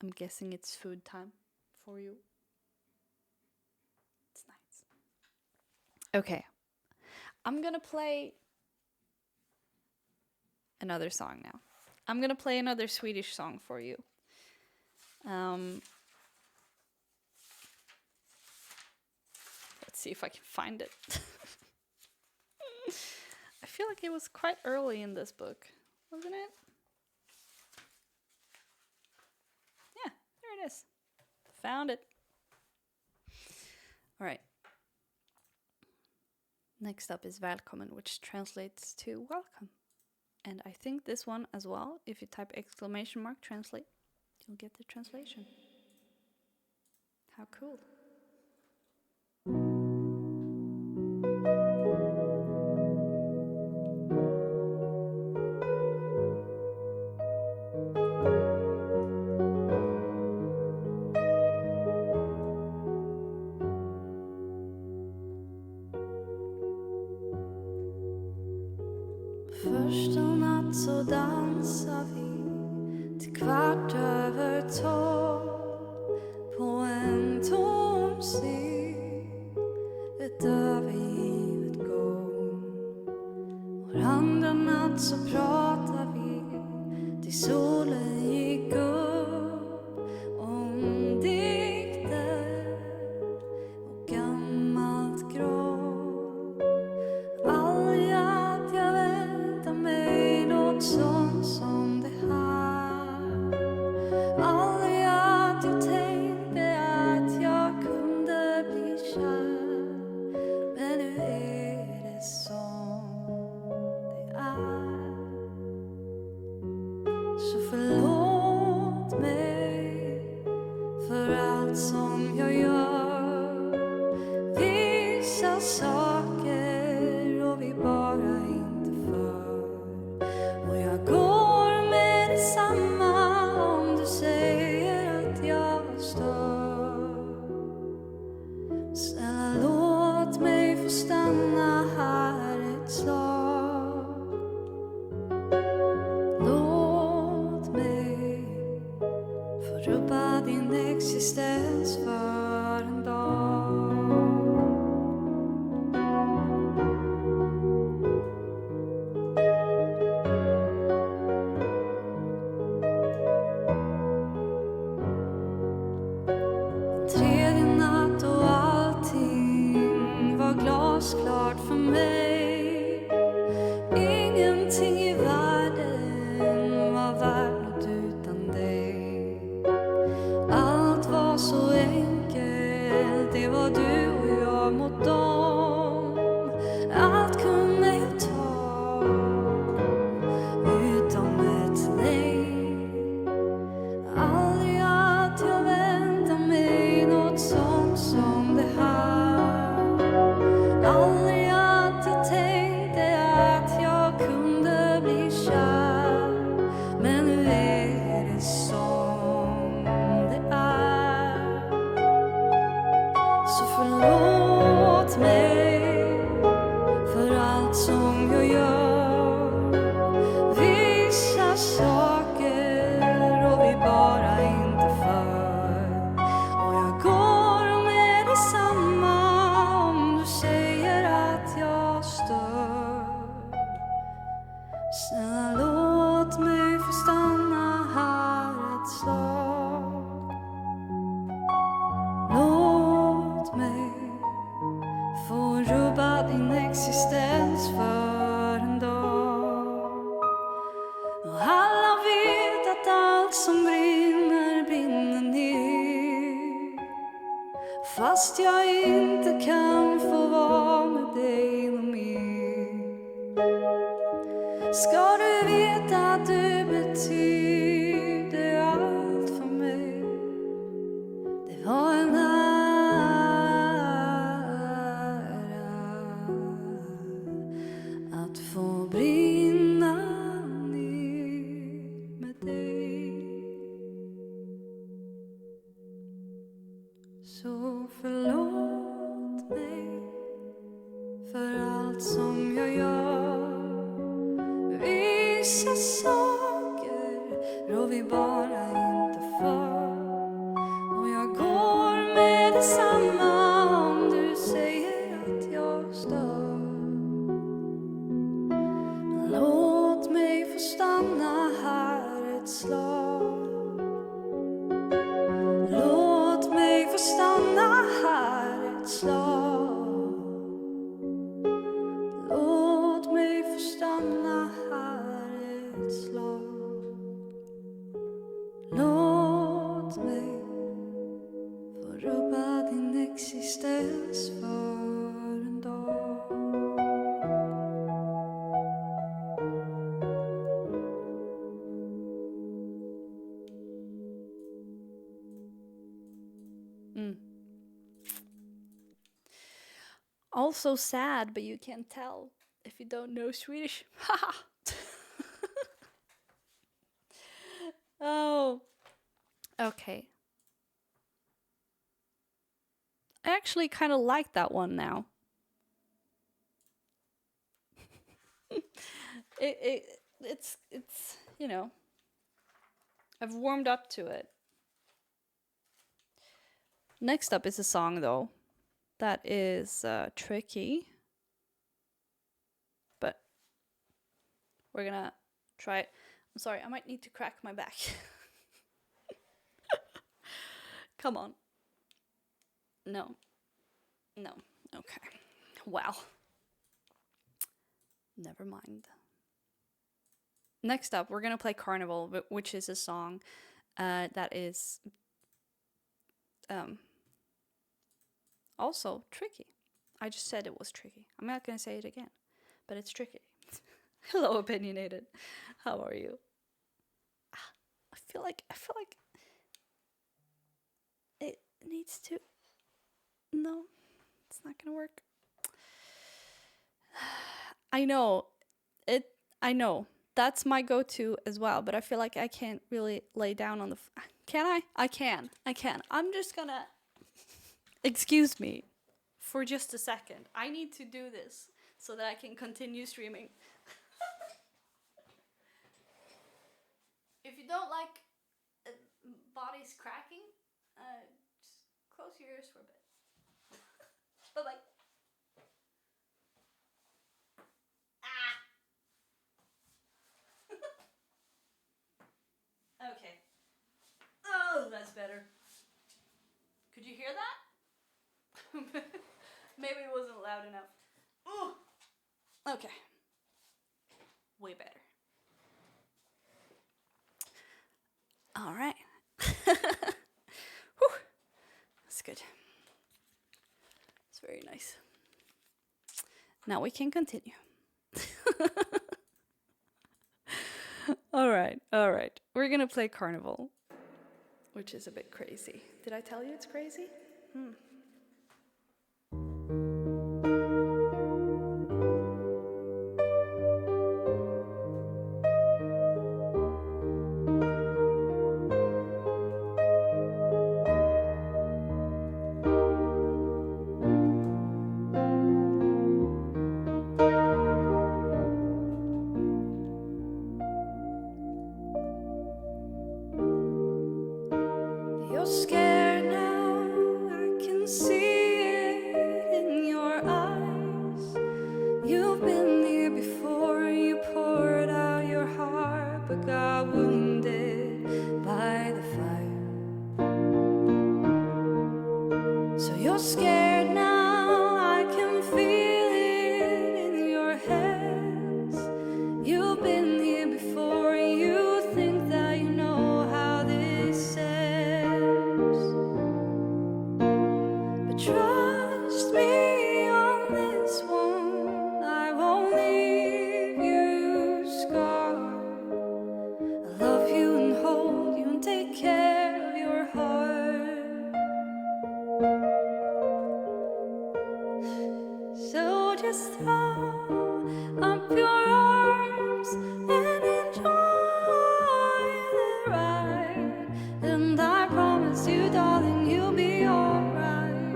I'm guessing it's food time for you. It's nice. Okay. I'm gonna play another song now. I'm gonna play another Swedish song for you. Let's see if I can find it. I feel like it was quite early in this book, wasn't it? Yeah, there it is. Found it. All right. Next up is Välkommen, which translates to welcome. And I think this one as well, if you type exclamation mark translate, you'll get the translation. How cool. Första natt så dansar vi till 12:15 på en tom scen, ett övergivet gång. Andra natt så pratar vi till solen gick upp om dikter och gammalt gråt. Aldrig att jag väntar mig något sånt som det här. Aldrig att jag tänkte att jag kunde bli kär. Men nu är det som det är. Så förlåt mig för allt som jag gör. Vissa saker och vi bara inte för. Och jag går med detsamma om du säger att jag stör. Snälla låt mig få stanna här ett slag. Låt mig få rubba din existens för en dag. Tredje natt och allting var glasklart för mig. Ingenting i världen var värt något utan dig. Allt var så enkelt, det var du och jag mot dem. Allt kunde jag ta utom ett nej. Aldrig att jag väntar mig något sånt som det här. Aldrig att jag tänkte att jag kunde bli kär. Men nu är det som det är. Så förlåt mig för allt som jag gör. Vissa saker och vi bara inte för. Och jag går med detsamma om du säger att jag stör. Snälla låt mig få stanna här ett slag. Låt mig få rubba din existens för en dag. Och alla vet att allt som brinner brinner ner. Fast jag inte kan få vara med dig någon mer. Ska du veta att du betyder allt för mig. Det var en ära att få brinna ner med dig. rår vi bara inte för. Och jag går med detsamma om du säger att jag stör. Låt mig få stanna här ett slag. Låt mig få stanna här ett slag. Låt mig få stanna här ett slag. Låt mig få rubba din existens för en dag. Also sad, but you can't tell if you don't know Swedish. Haha. Oh. Okay. I actually kind of like that one now. It's you know, I've warmed up to it. Next up is a song though that is tricky, but we're gonna try it. I'm sorry, I might need to crack my back. Come on. No. Okay. Well. Never mind. Next up, we're gonna play Carnival, which is a song that is also tricky. I just said it was tricky. I'm not gonna say it again, but it's tricky. Hello, opinionated. How are you? I feel like it needs to. No, it's not gonna work. I know. That's my go-to as well, but I feel like I can't really lay down on the... Can I? I can. I'm just gonna... Excuse me for just a second. I need to do this so that I can continue streaming. If you don't like bodies cracking, just close your ears for a bit. Bye-bye. Okay. Oh, that's better. Could you hear that? Maybe it wasn't loud enough. Ooh. Okay. Way better. All right. Whew. That's good. It's very nice. Now we can continue. All right. We're gonna play Carnival, which is a bit crazy. Did I tell you it's crazy? You're scared now, I can see it in your eyes. You've been here before, you poured out your heart, but got wounded by the fire. So you're scared now, I can feel it in your hands. You've been here before, you think that you know how this ends. But trust me on this one, I won't leave you scarred. I'll love you and hold you and take care of your heart. So just throw up your arms and enjoy the ride. And I promise you, darling, you'll be alright.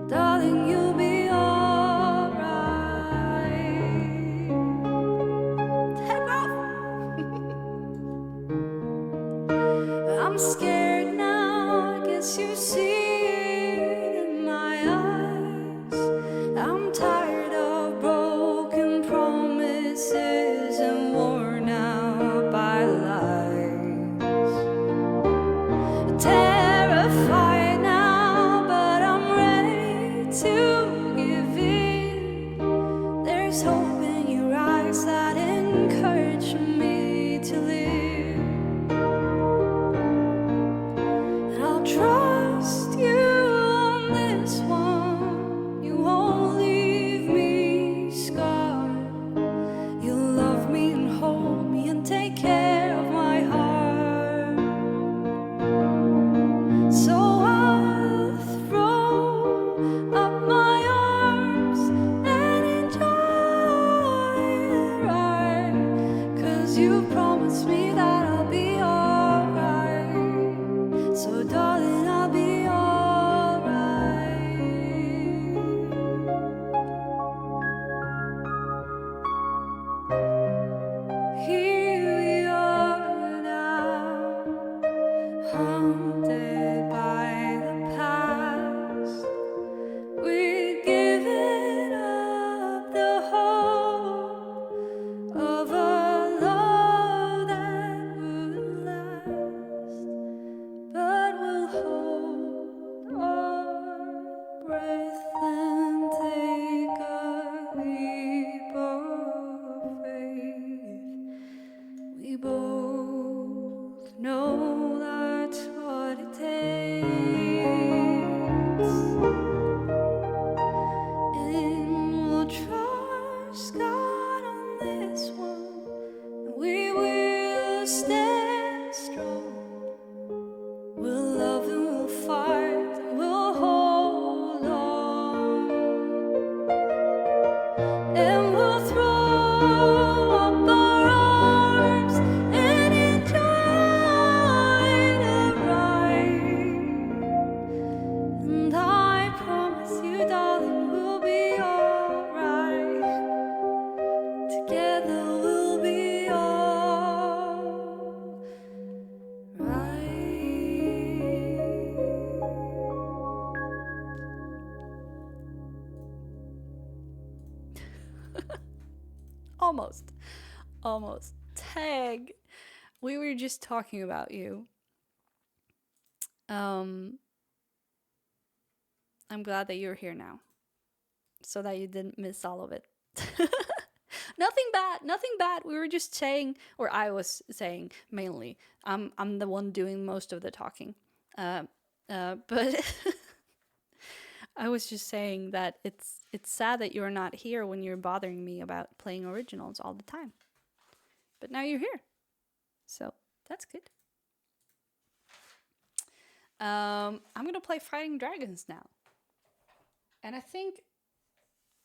Darling, you'll be alright. Take off. I'm scared now, I guess you see it in my eyes. I'm tired of broken promises and worn out by lies. Terrified now, but I'm ready to give in. There's hope in your eyes that encourage me to live. And I'll trust you on this one. You won't leave me scarred. You'll love me and hold me and take care of my heart. So I'll throw up my arms and enjoy the ride. 'Cause you promised me that I'll be alright. So darling, I'll be alright. Here we are now, haunted by the past. We've given up the hope of a love that would last, but we'll hold our breath and take a leap of faith. We both know that's what it takes, and we'll trust God on this one, and we will stand strong. We'll love and we'll fight and we'll hold on, and we'll throw up our arms and enjoy the ride. And I promise you, darling, we'll be alright. Together we'll be all right. Almost. Almost. Tag. We were just talking about you. I'm glad that you're here now, so that you didn't miss all of it. Nothing bad. Nothing bad. We were just saying, or I was saying mainly. I'm the one doing most of the talking. But I was just saying that it's sad that you're not here when you're bothering me about playing originals all the time. But now you're here, so that's good. I'm gonna play Fighting Dragons now, and I think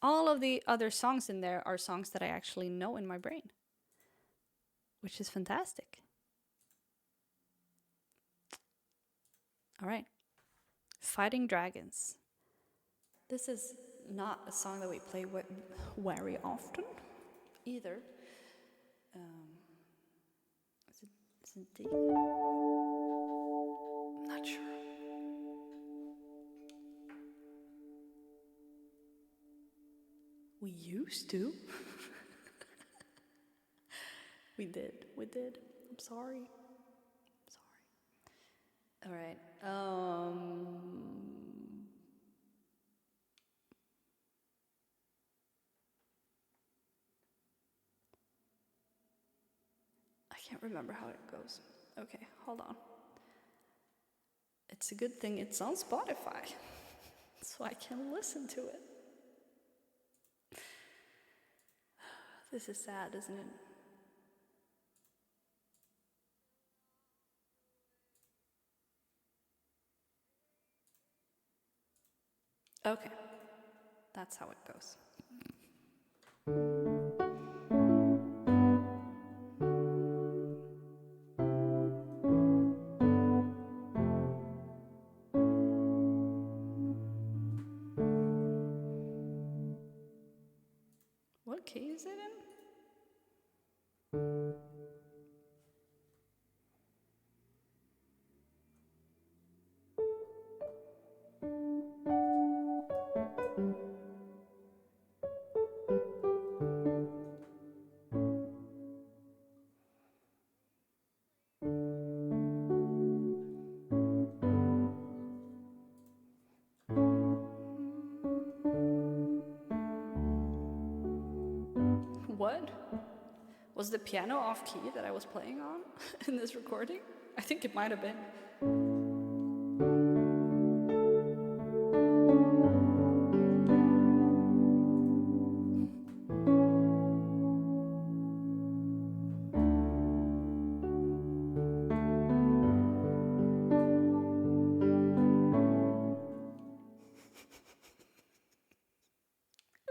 all of the other songs in there are songs that I actually know in my brain, which is fantastic. All right, Fighting Dragons. This is not a song that we play very often either. Is it D? I'm not sure. We used to. We did. I'm sorry. All right. I can't remember how it goes. Okay, hold on. It's a good thing it's on Spotify, so I can listen to it. This is sad, isn't it? Okay, that's how it goes. What key is it in? Was the piano off key that I was playing on in this recording? I think it might have been.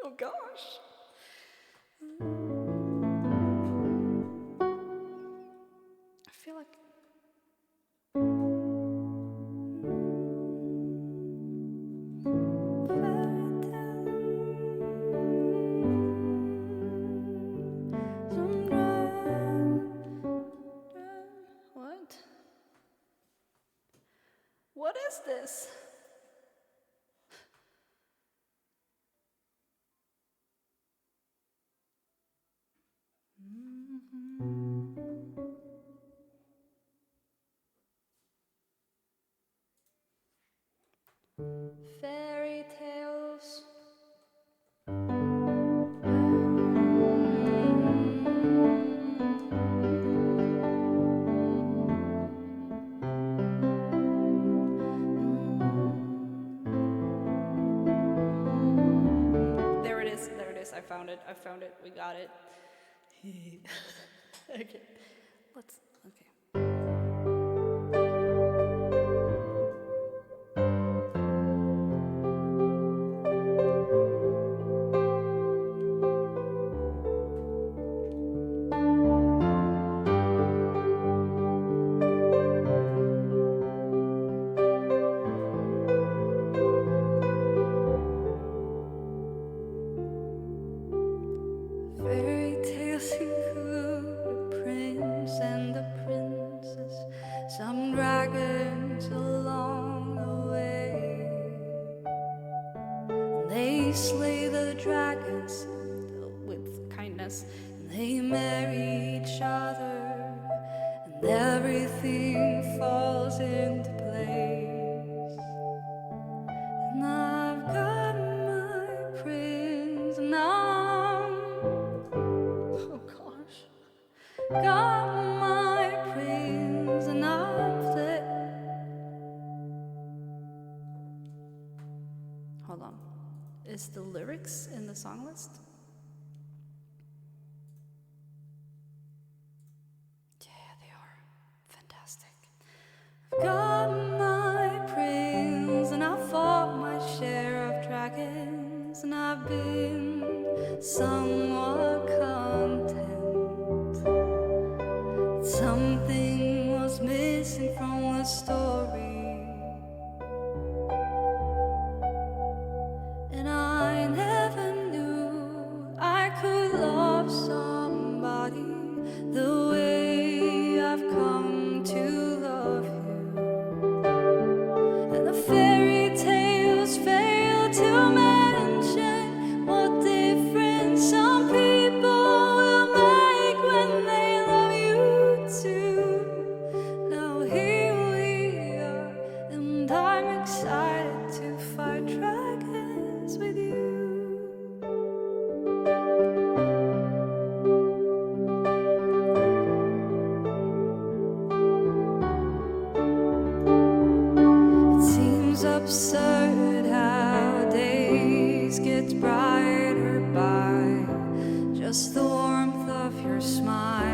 Oh gosh. I feel like what? What is this? Fairy tales. There it is, there it is. I found it, we got it. Okay, okay. Fairy tales include a prince and a princess, some dragons along the way. And they slay the dragons with kindness, and they marry each other, and everything falls into place. And I've got my prince now. Oh gosh. Got my prince and I've lit. Hold on. Is the lyrics in the song list? Yeah, they are. Fantastic. I've got my prince and I've fought my share of dragons, and I've been somewhat content. Something was missing from the story, and I never knew I could love somebody the way I've come to love you. And the fairy tales fail to mention what difference some people will make when they love you too. Now here we are, and I'm excited to fight dragons with you. It seems absurd how days get brighter by just the warmth of your smile.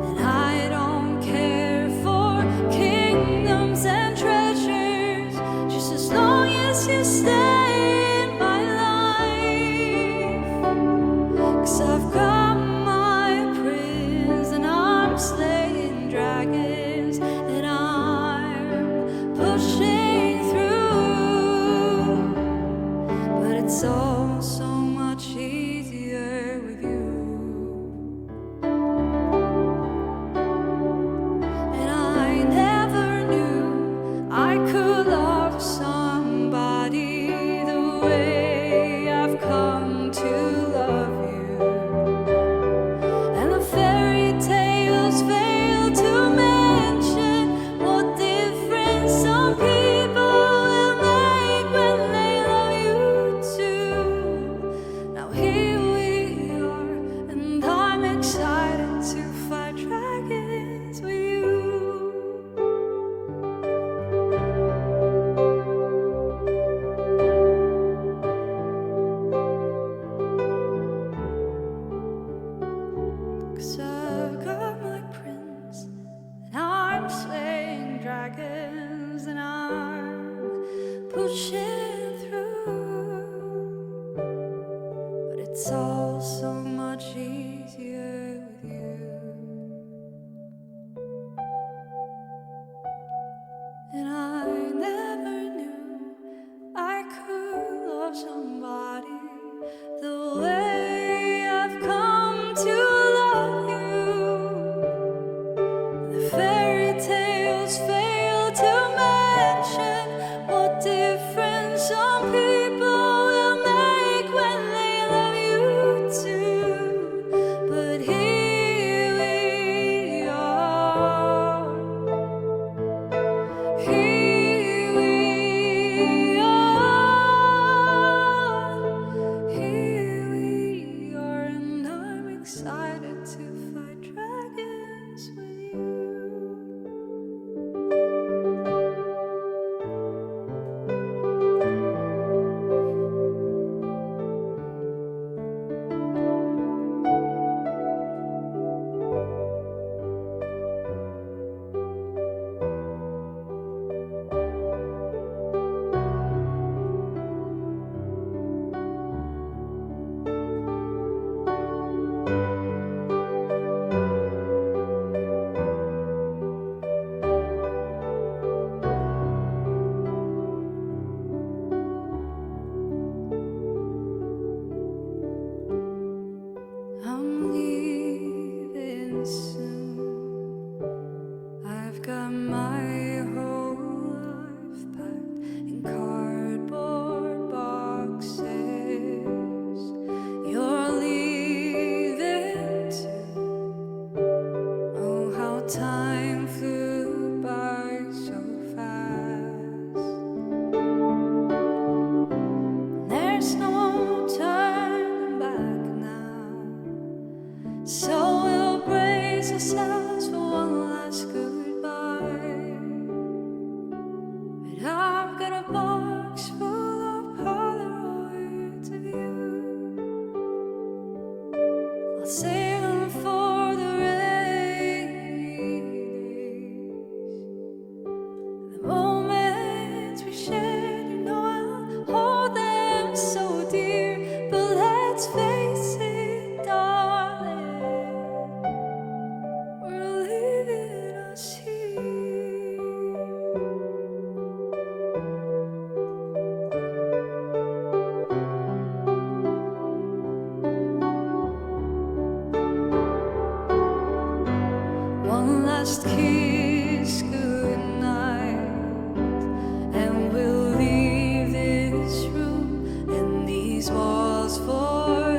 And I don't care for kingdoms and treasures, just as long as you stay in my life. 'Cause I've got my prince and I'm slaying dragons, and I'm pushing through. But it's all so much easier with you. And I never knew got my whole life packed in cardboard boxes. You're leaving too. Oh, how time flew by so fast. There's no turning back now. So we'll brace ourselves for one last goodbye. But I've got a box full of Polaroids of you. I'll save them for the rainy days. The moments we shared, you know I'll hold them so dear. But let's face it, darling, we're leaving us here. One last kiss, goodnight, and we'll leave this room and these walls forever.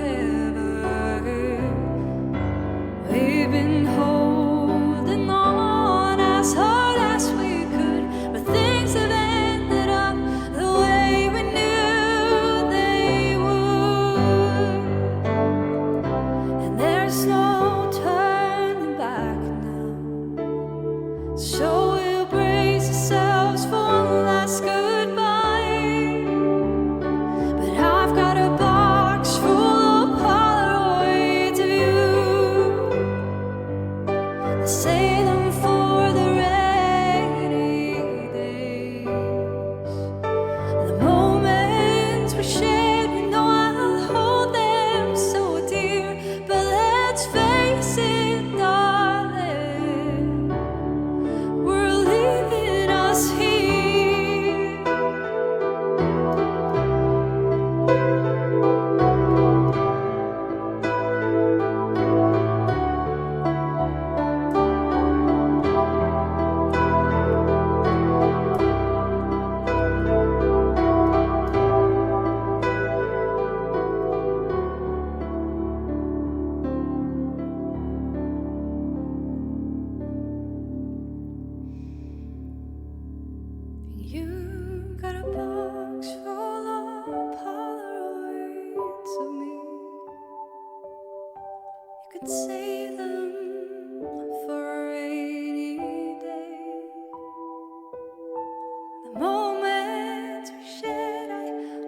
We've been holding on as hard as we could, but things have ended up the way we knew they would. And there's no turning back now. So we'll brace ourselves for one last goodbye. But I've got a box full of Polaroids of you. I save them for the rainy days. The moments we shared, you know I'll hold them so dear. But let's face it, darling, we're leaving us here. You got a box full of Polaroids of me. You could save them for a rainy day. The moments we shared, I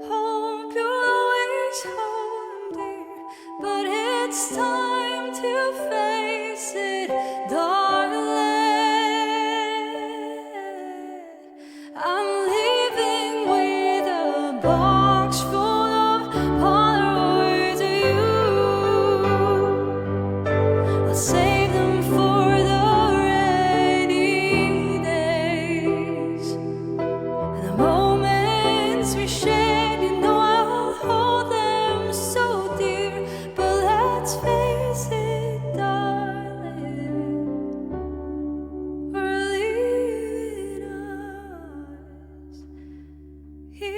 hope you'll always hold them dear. But it's time to face it, darling. I'm leaving with a box full of Polaroids of you. I'll save them for the rainy days. And the moments we shared, you know I'll hold them so dear. But let's face it, darling, we're leaving us here.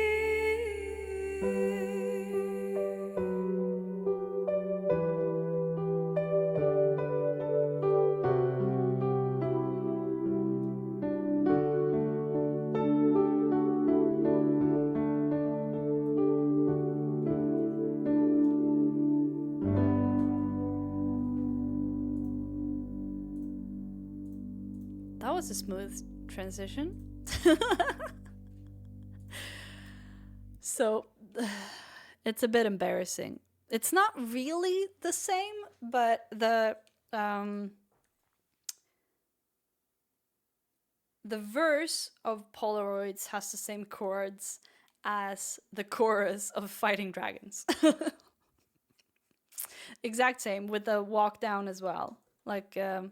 That was a smooth transition. So, it's a bit embarrassing. It's not really the same, but the verse of Polaroids has the same chords as the chorus of Fighting Dragons. Exact same, with the walk down as well. Like, that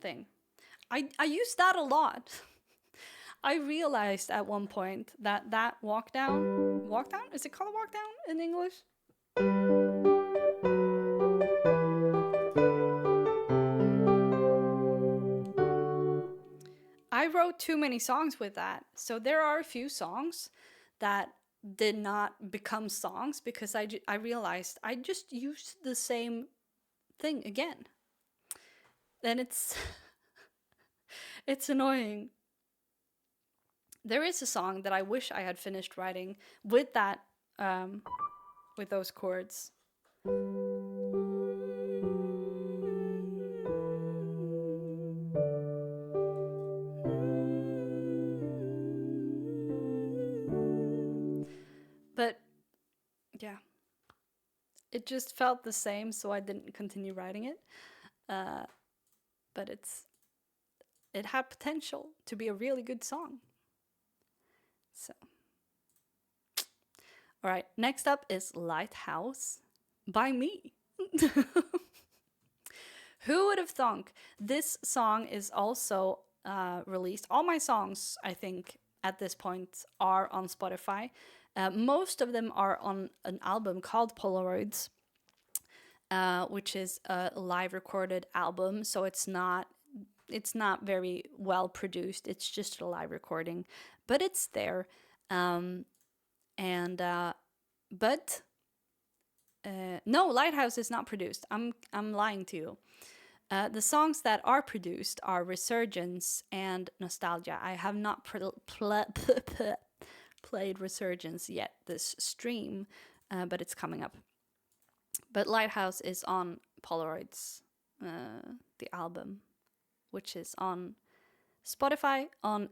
thing. I use that a lot. I realized at one point that walk down, is it called walk down in English? too many songs with that. So there are a few songs that did not become songs because I realized I just used the same thing again. And it's it's annoying. There is a song that I wish I had finished writing with that with those chords. But yeah, it just felt the same, so I didn't continue writing it. But it had potential to be a really good song. So, all right, next up is Lighthouse by me. Who would have thunk? This song is also released. All my songs, I think, at this point are on Spotify. Most of them are on an album called Polaroids, which is a live recorded album. So it's not very well produced. It's just a live recording, but it's there. No, Lighthouse is not produced. I'm lying to you. The songs that are produced are Resurgence and Nostalgia. I have not played Resurgence yet this stream, but it's coming up. But Lighthouse is on Polaroids, the album, which is on Spotify, on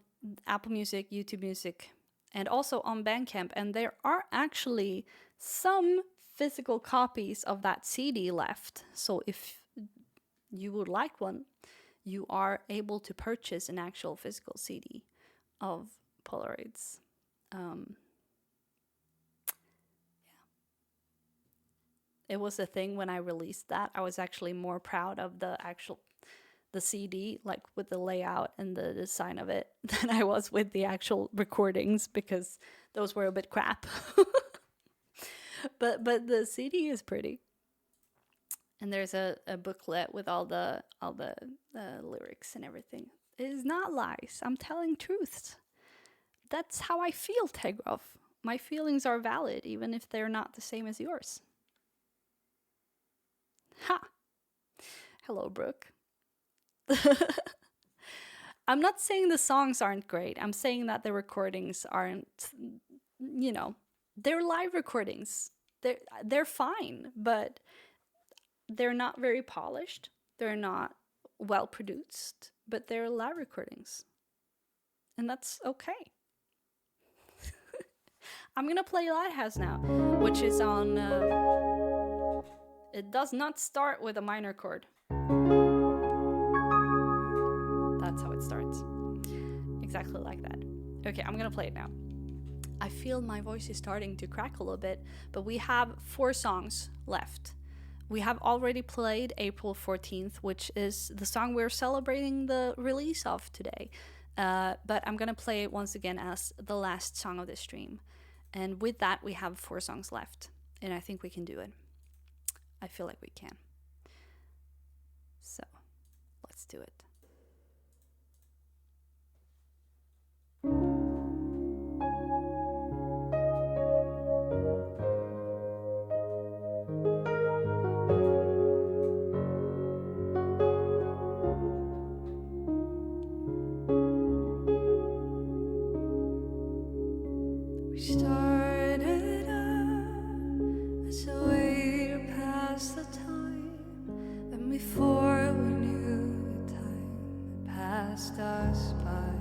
Apple Music, YouTube Music, and also on Bandcamp. And there are actually some physical copies of that CD left. So if you would like one, you are able to purchase an actual physical CD of Polaroids. Yeah. It was a thing when I released that. I was actually more proud of the CD, like with the layout and the design of it, than I was with the actual recordings, because those were a bit crap. But the CD is pretty. And there's a booklet with all the lyrics and everything. It is not lies. I'm telling truths. That's how I feel, Tegrov. My feelings are valid, even if they're not the same as yours. Ha! Hello, Brooke. I'm not saying the songs aren't great. I'm saying that the recordings aren't, they're live recordings. They're fine, but they're not very polished. They're not well produced, but they're live recordings. And that's okay. I'm gonna play Lighthouse now, which is on... it does not start with a minor chord. That's how it starts. Exactly like that. Okay, I'm gonna play it now. I feel my voice is starting to crack a little bit, but we have 4 songs left. We have already played April 14th, which is the song we're celebrating the release of today. But I'm going to play it once again as the last song of this stream. And with that, we have 4 songs left. And I think we can do it. I feel like we can. So, let's do it. Started out as a way to pass the time, and before we knew the time had passed us by.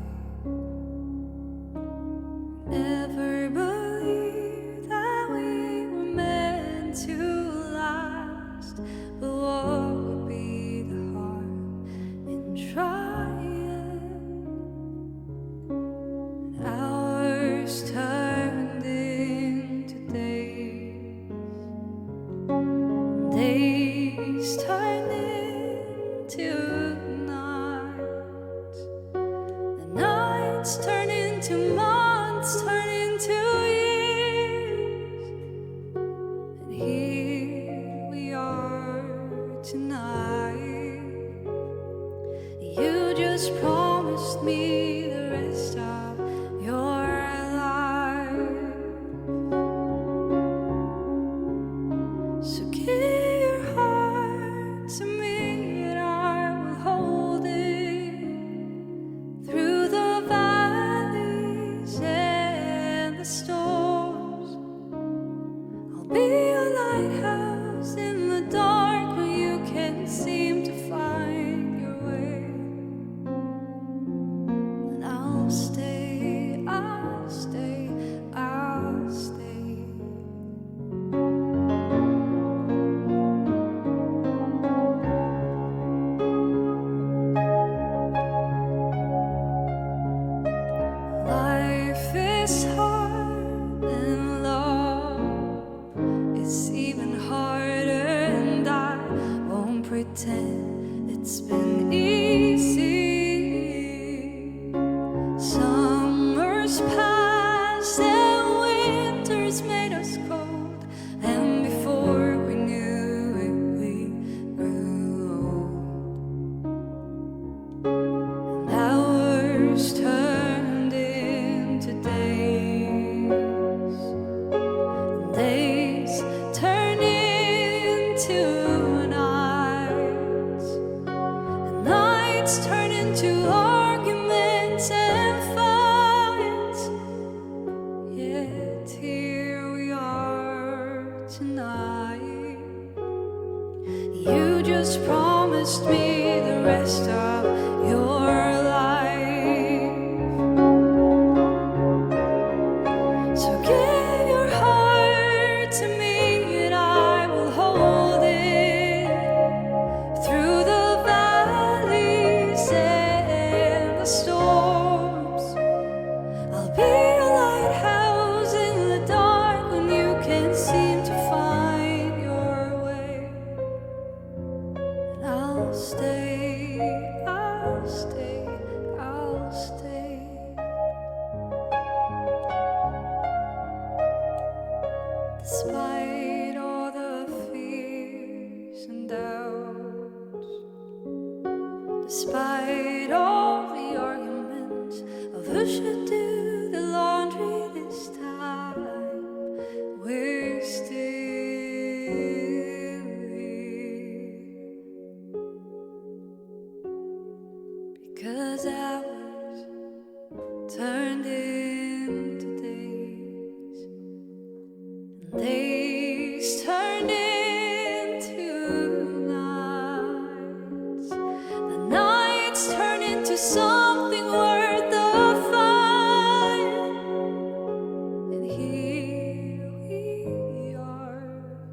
Never believed that we were meant to last, but what would be the harm in trying? Hours turned into days, days turned into nights, the nights turned into months, turned into years, and here we are tonight. You just promised me the rest be a lighthouse in the dark when you can't seem to find your way. And I'll stay, I'll stay, I'll stay. Life is hard and love is even harder, and I won't pretend it's been easy. Summers pass and winters made us cold, and before we knew it, we grew old. And hours turned into days, and days turned into nights, and nights turned into arguments and fights. Yet here we are tonight. You just promised me the rest of your life. So give your heart to me and I will hold it through the valleys and the storms. I'll be a lighthouse in the dark when you can't seem to find your way. And I'll stay, I'll stay, I'll stay. Despite all the fears and doubts, despite all the arguments of who should do the laundry this time, we're still here. Because hours turned into days, and days turned into nights, the nights turned into something worth the fight. And here we are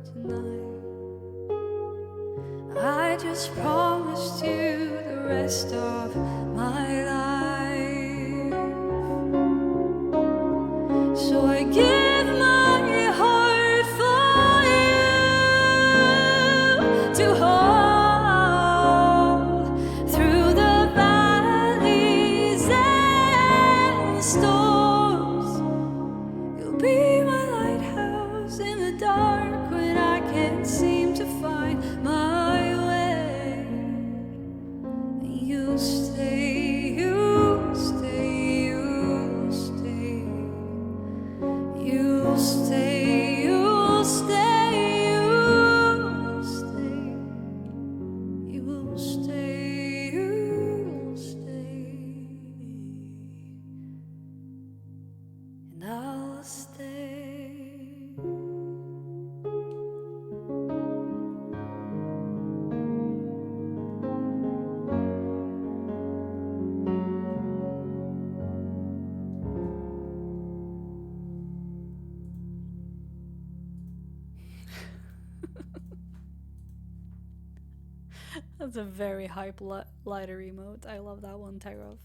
tonight. I just promised you the rest of my life. So I give my heart for you to hold through the valleys and the storms. You'll be my lighthouse in the dark when I can't seem to find my way. And you'll stay, you'll stay, you'll stay. You'll stay, you'll stay, you'll stay. You will stay, you'll stay. And I'll stay. That's a very hype lighter emote. I love that one, Tyrov.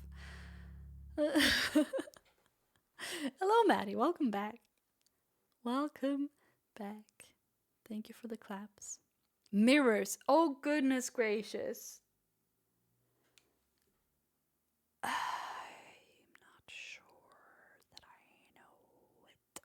Hello, Maddie. Welcome back. Welcome back. Thank you for the claps. Mirrors. Oh, goodness gracious. I'm not sure that I know it.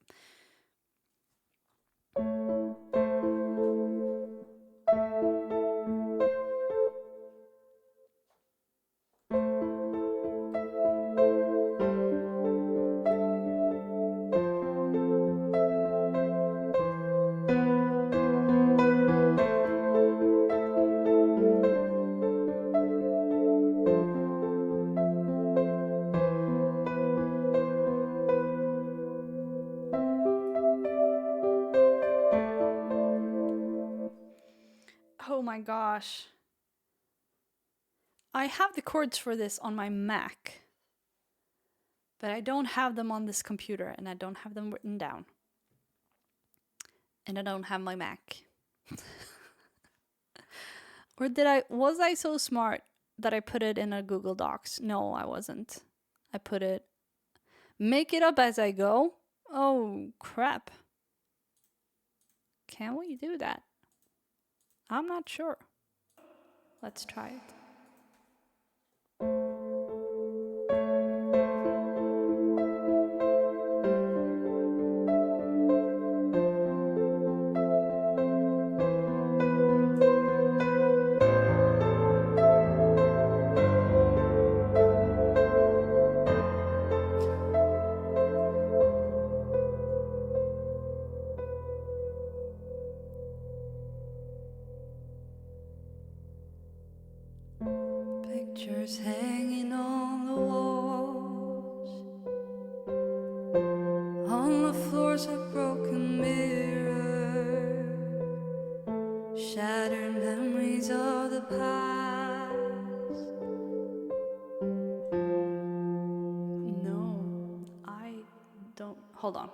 my gosh. I have the chords for this on my Mac, but I don't have them on this computer, and I don't have them written down. And I don't have my Mac. Or was I so smart that I put it in a Google Docs? No, I wasn't. I put it, make it up as I go. Oh, crap. Can we do that? I'm not sure. Let's try it. Pictures hanging on the walls, on the floors a broken mirror, shattered memories of the past. No, I don't. Hold on.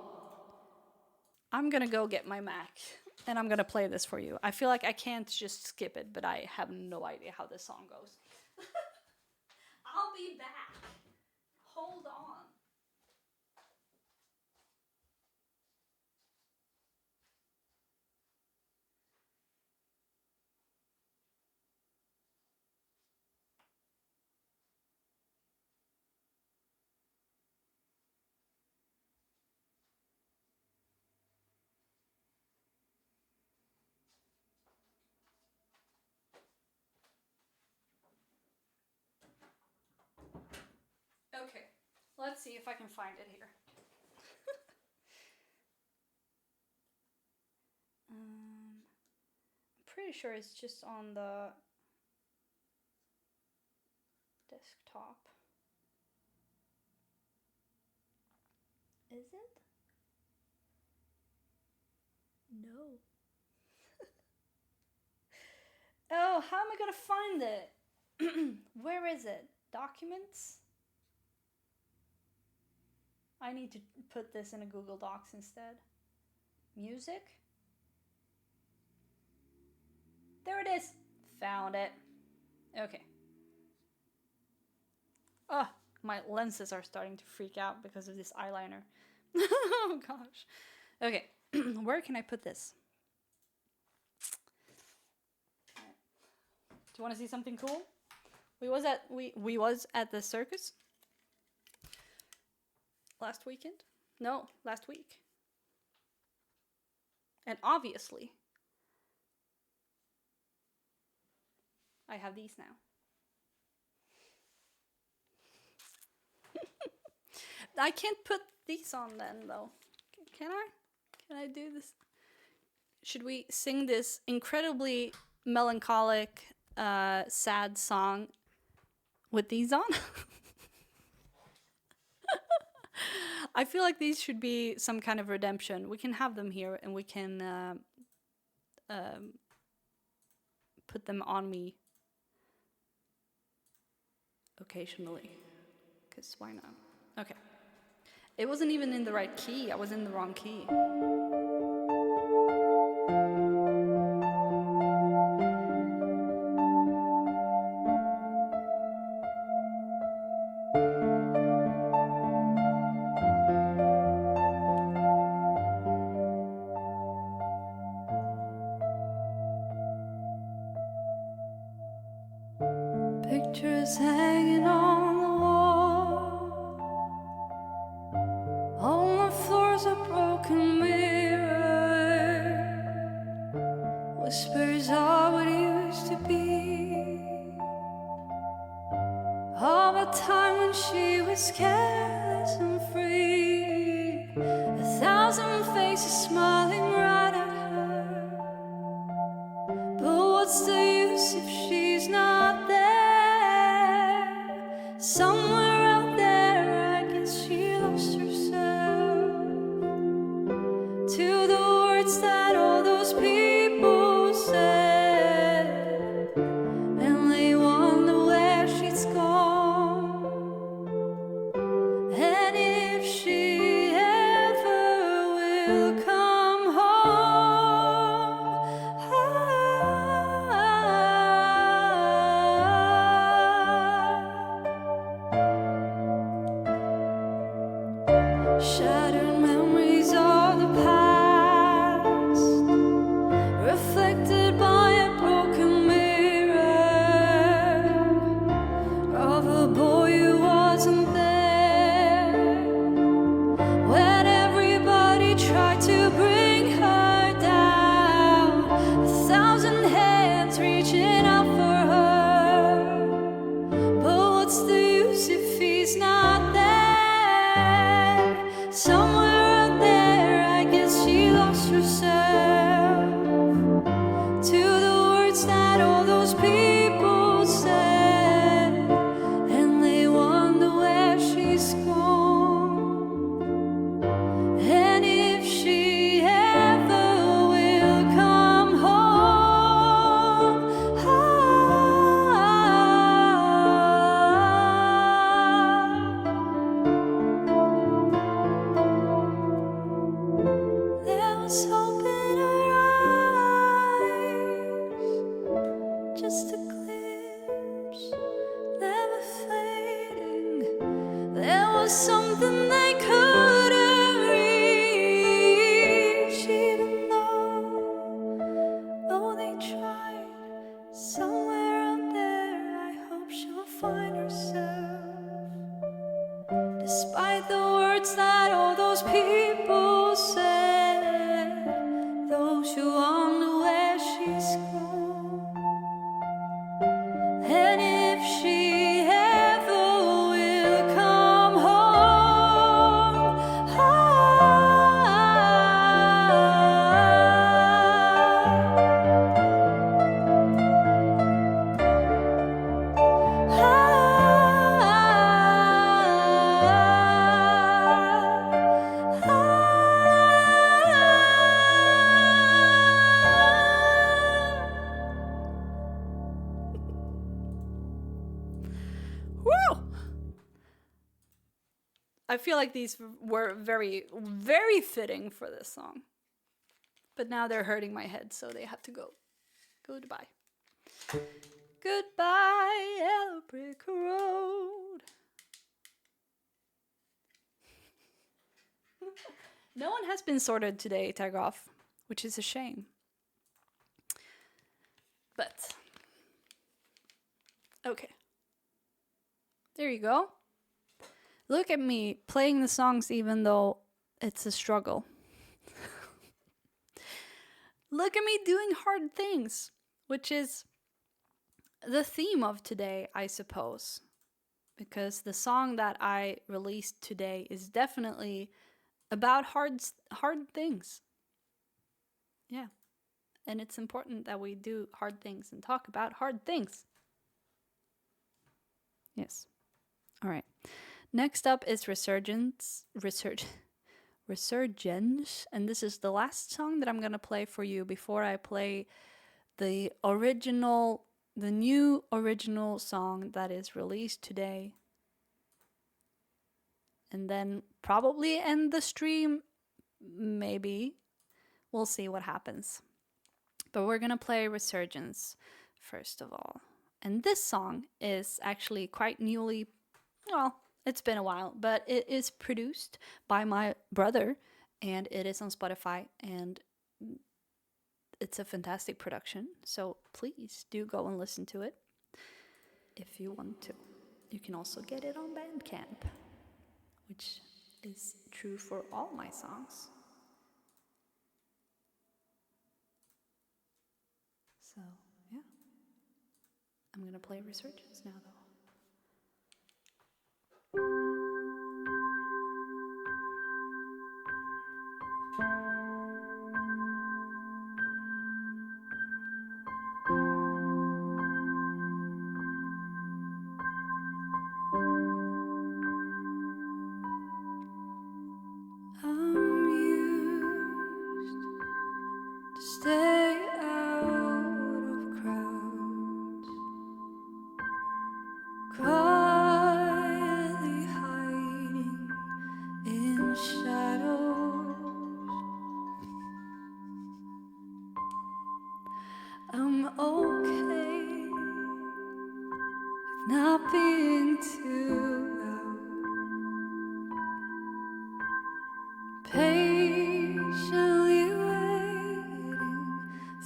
I'm gonna go get my Mac and I'm gonna play this for you. I feel like I can't just skip it, but I have no idea how this song goes. I'll be back. Hold on. Okay, let's see if I can find it here. I'm pretty sure it's just on the desktop. Is it? No. Oh, how am I gonna find it? Where is it? Documents? I need to put this in a Google Docs instead. Music? There it is. Found it. Okay. Oh, my lenses are starting to freak out because of this eyeliner. Oh gosh. Okay, where can I put this? Do you want to see something cool? We was at the circus last weekend. No, last week. And obviously, I have these now. I can't put these on then, though. Can I? Can I do this? Should we sing this incredibly melancholic, sad song with these on? I feel like these should be some kind of redemption. We can have them here, and we can put them on me occasionally. Because why not? Okay. It wasn't even in the right key. I was in the wrong key. Pictures hanging on the wall, on the floor's a broken mirror, whispers of what used to be, of a time when she was careless and free, 1,000 faces smiling right at her, but what's the use if she's not there? Somewhere out there, I guess she lost herself to the words that all those people said. just a glimpse, never fading. There was something they couldn't reach, even though they tried. Somewhere out there, I hope she'll find herself, despite the words that all those people said, those who wonder where she's gone, and if she ever will come home. Woo! I feel like these were very, very fitting for this song. But now they're hurting my head, so they have to go. Goodbye. Goodbye, Yellow Brick Road. No one has been sorted today, Tagoff, which is a shame. But, okay. There you go. Look at me playing the songs even though it's a struggle. Look at me doing hard things, which is the theme of today, I suppose. Because the song that I released today is definitely about hard things. Yeah. And it's important that we do hard things and talk about hard things. Yes. All right. Next up is Resurgence, and this is the last song that I'm going to play for you before I play the new original song that is released today. And then probably end the stream, maybe. We'll see what happens. But we're going to play Resurgence first of all. And this song is actually quite newly, well, it's been a while, but it is produced by my brother, and it is on Spotify, and it's a fantastic production. So please do go and listen to it if you want to. You can also get it on Bandcamp, which is true for all my songs. So, yeah. I'm gonna play Resurgence now, though. I'm used to stay out of crowds, quietly hiding in shadows. I'm okay with not being too loud, patiently waiting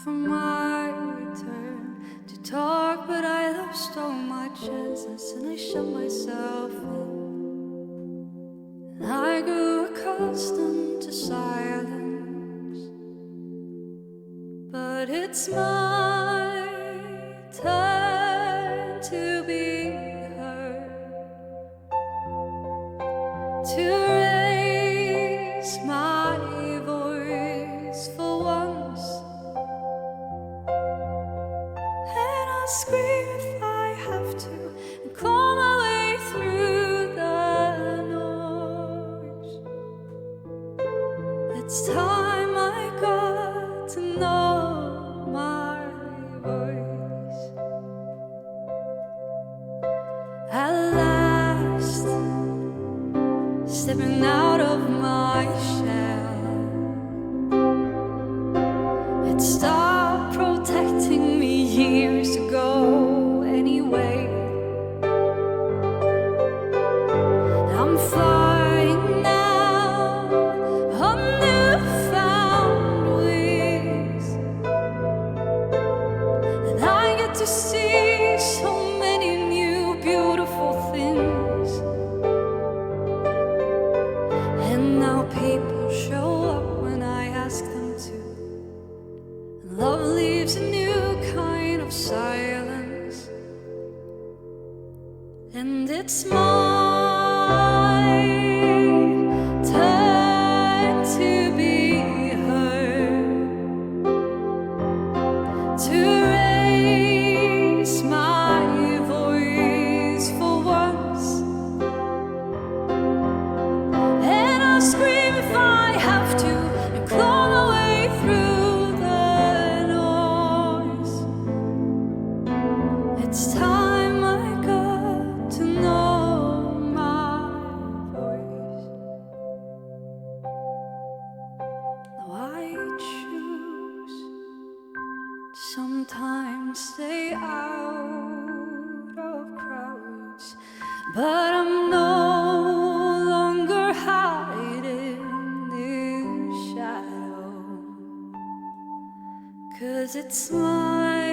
for my return to talk, but I lost all my chances and I shut myself in. And I grew accustomed to silence, but it's my turn to be heard, to raise my voice for once, and I'll scream if I have to and call my way through the noise. It's time I got to know my voice. At last, stepping out of my shell, it stopped protecting me years ago. to see so many new beautiful things, and now people show up when I ask them to. And love leaves a new kind of silence, and it's my turn to be heard, to raise my voice for once, and I'll scream if I have to, and claw my way through the noise. It's time I got to know my voice. Now I choose sometimes stay out of crowds, but I'm no longer hiding in shadow, 'cause it's my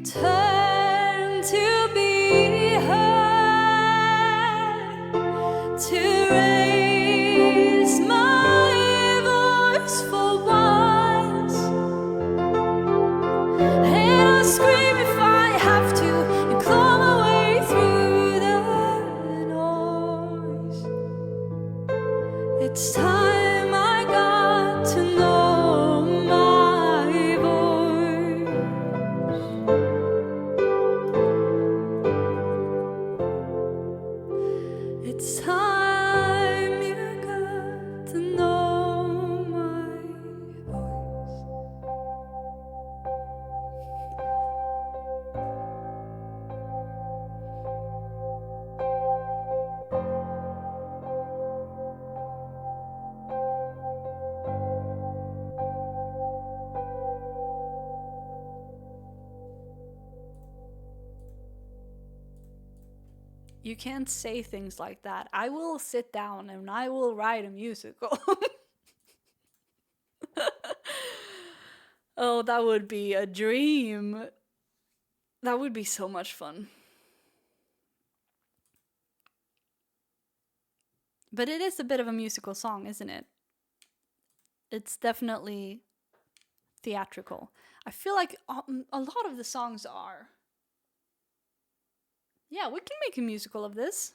turn to be heard, to raise my voice for once, and I'll scream if I have to, and claw my way through the noise. It's time I got to know my voice. It's time you got to know my voice. You can't say things like that. I will sit down and I will write a musical. Oh, that would be a dream. That would be so much fun. But it is a bit of a musical song, isn't it? It's definitely theatrical. I feel like a lot of the songs are. Yeah, we can make a musical of this.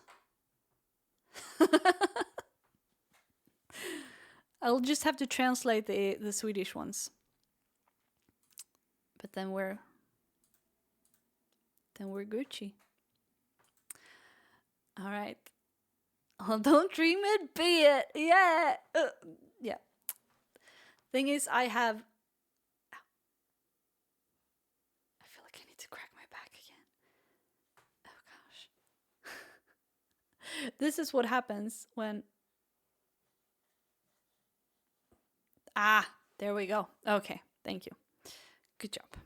I'll just have to translate the Swedish ones. But then we're Gucci. All right. Oh, don't dream it, be it. Yeah. Yeah. Thing is, I feel like I need to crack my back again. Oh gosh. This is what happens when. There we go. Okay, thank you. Good job.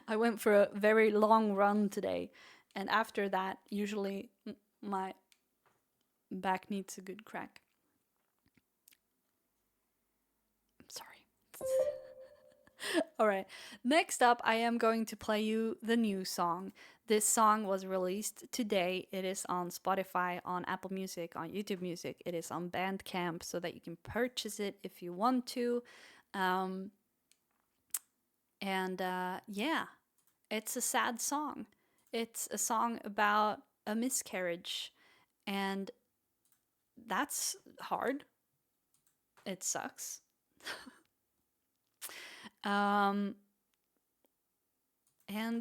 I went for a very long run today, and after that, usually my back needs a good crack. I'm sorry. All right. Next up, I am going to play you the new song. This song was released today. It is on Spotify, on Apple Music, on YouTube Music. It is on Bandcamp so that you can purchase it if you want to. Yeah, it's a sad song. It's a song about a miscarriage, and that's hard. It sucks. And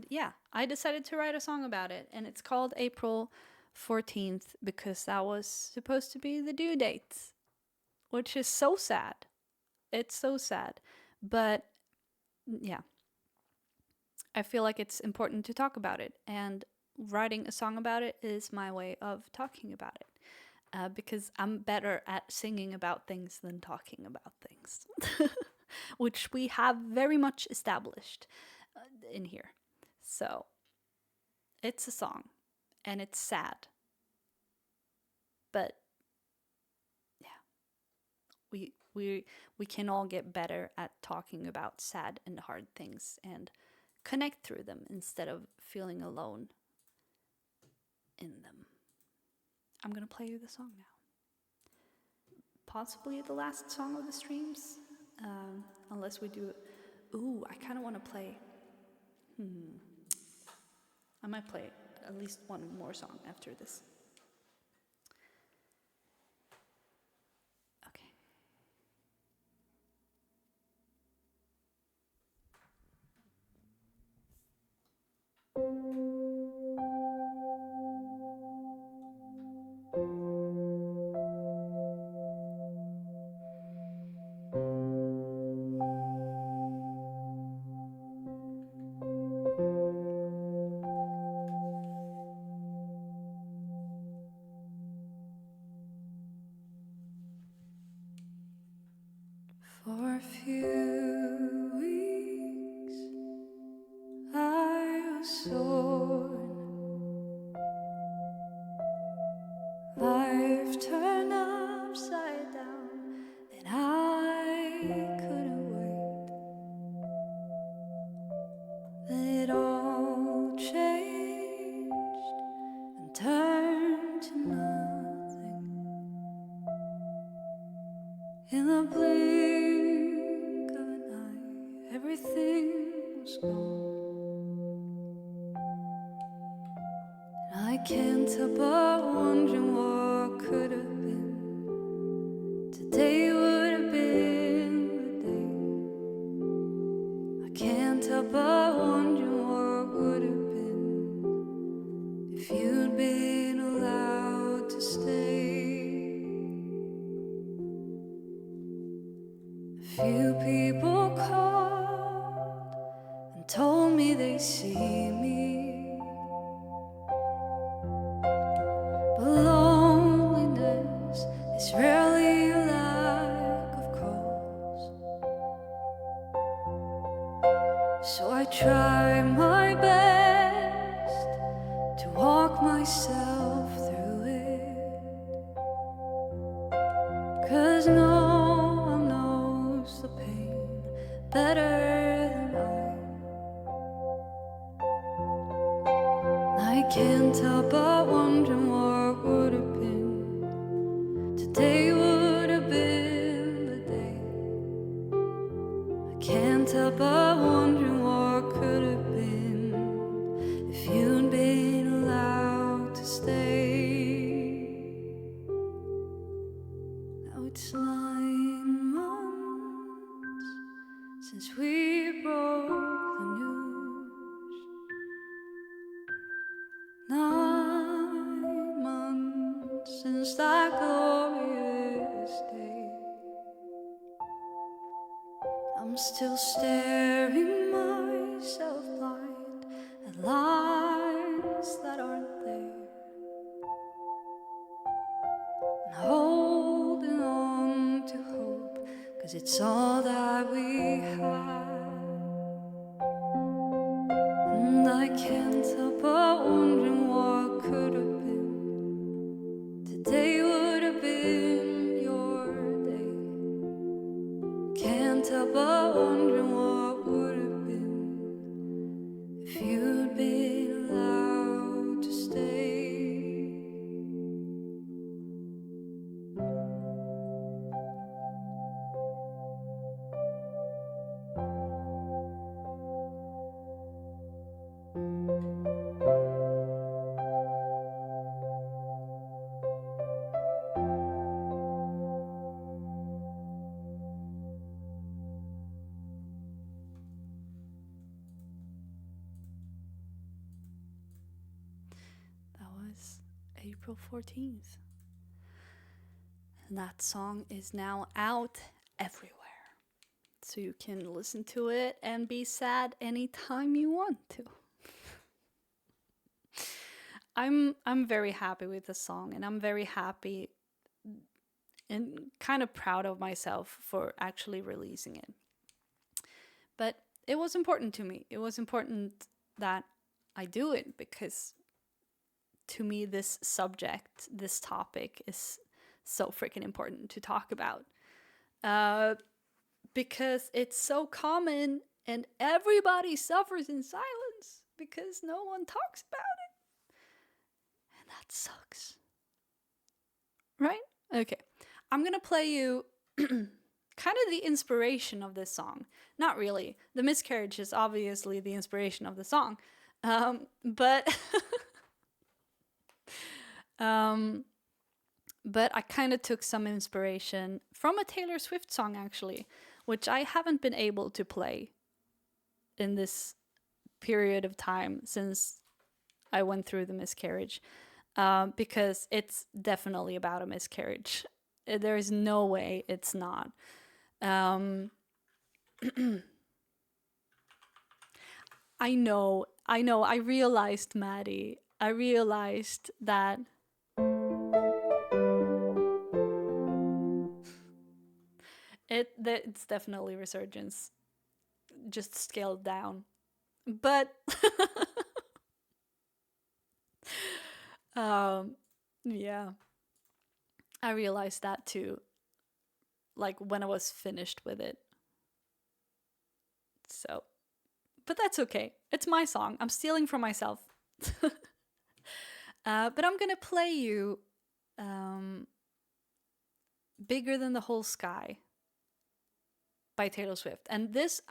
yeah, I decided to write a song about it, and it's called April 14th because that was supposed to be the due date, which is so sad. It's so sad. But yeah, I feel like it's important to talk about it, and writing a song about it is my way of talking about it. Because I'm better at singing about things than talking about things, which we have very much established in here. So it's a song, and it's sad, but yeah, we we can all get better at talking about sad and hard things and connect through them instead of feeling alone in them. I'm gonna play you the song now. Possibly the last song of the streams, unless we do. Ooh, I kind of want to play. I might play at least one more song after this. Okay. For a few weeks I was torn. Life turned upside down and I couldn't wait. Then it all changed and turned to nothing. In the blink of an eye, everything was gone. And I can't help but wondering what could have been. Today would have been the day. I can't help but wondering what would have been if you'd been allowed to stay. Few people called and told me they see me, but loneliness is rarely a lack of calls. So I try my best to walk myself through it, 'cause no the pain better than I can't help but wondering what would have been. Today would have been the day. I can't help but wondering what could have been if you'd been allowed to stay. Now it's 9 months since we broke the news. 9 months since that glorious day. I'm still staring myself blind at lines that aren't there, and holding on to hope, 'cause it's all that we have. And I can't help but wondering what could have been. Today would have been your day. Can't help but wondering what would have been if you'd been allowed to stay. April 14th. And that song is now out everywhere. So you can listen to it and be sad anytime you want to. I'm very happy with the song, and I'm very happy and kind of proud of myself for actually releasing it. But it was important to me. It was important that I do it because to me, this subject, this topic is so freaking important to talk about. because it's so common and everybody suffers in silence because no one talks about it. And that sucks. Right? Okay. I'm gonna play you kind of the inspiration of this song. Not really. The miscarriage is obviously the inspiration of the song. But but I kind of took some inspiration from a Taylor Swift song, actually, which I haven't been able to play in this period of time since I went through the miscarriage, because it's definitely about a miscarriage. There is no way it's not. I know, I realized, Maddie, I realized that it's definitely Resurgence, just scaled down. But yeah, I realized that too, like when I was finished with it. So, but that's okay. It's my song. I'm stealing from myself. But I'm gonna play you "Bigger Than the Whole Sky" by Taylor Swift. And this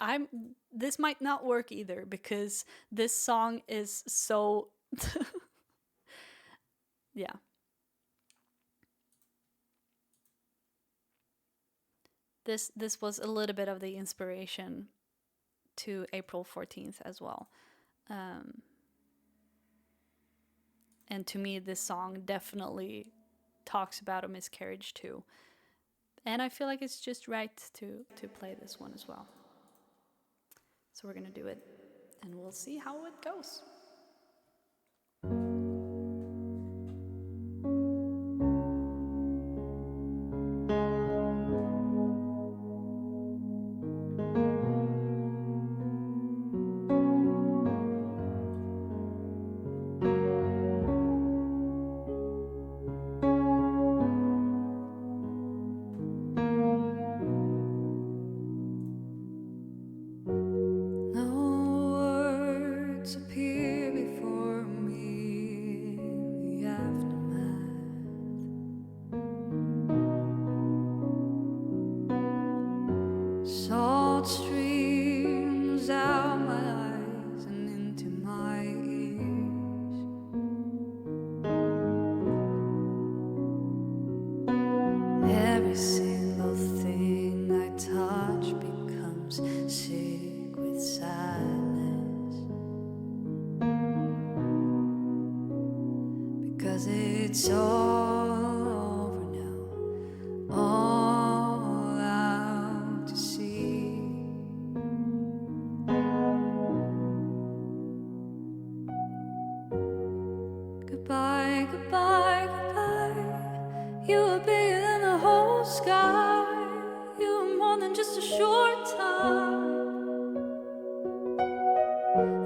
might not work either because this song is so yeah. This was a little bit of the inspiration to April 14th as well. And to me, this song definitely talks about a miscarriage too. And I feel like it's just right to play this one as well. So we're gonna do it, and we'll see how it goes. Appear before me in the aftermath. Salt streams out my eyes and into my ears. Every single thing I touch becomes sick with sadness. It's all over now, all out to sea. Goodbye, goodbye, goodbye. You were bigger than the whole sky. You were more than just a short time.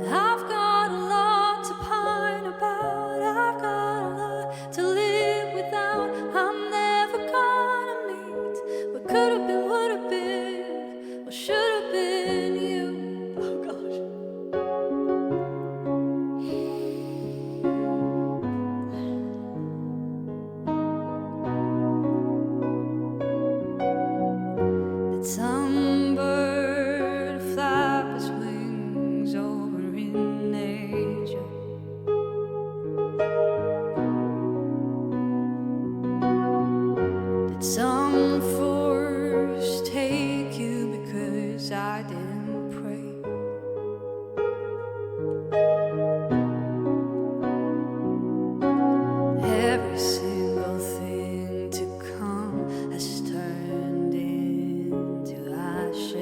I've got a lot to pine about. I've got a lot to live without. I'm never gonna meet what could have been, would have been, what should have been you. Oh gosh. Did some bird flap his wings over in nature? Did some force take you because I didn't pray? Every single thing to come has turned into ashes.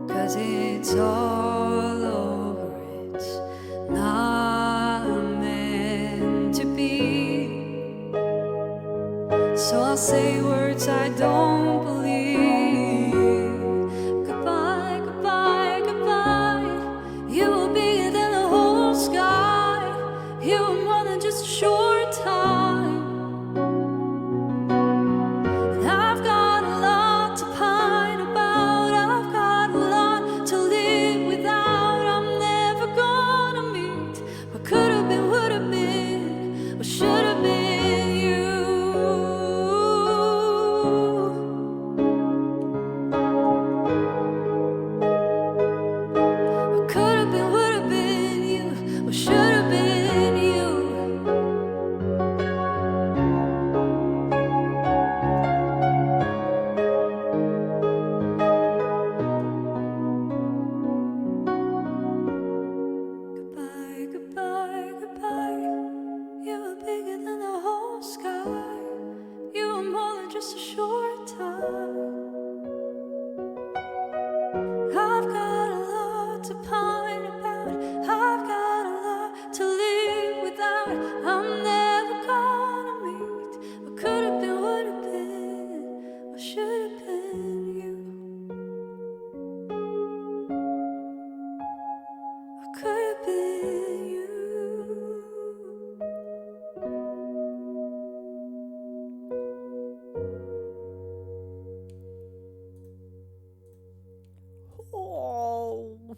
'Cause it's all over, it's not meant to be. So I'll say words I don't believe. Goodbye, goodbye, goodbye. You were bigger than the whole sky. You were more than just a short time. time. I've got a lot to pine about. I've got a lot to live without. I'm never gonna meet what could have been, would have been, or should have been you. Or could have been you. Oh.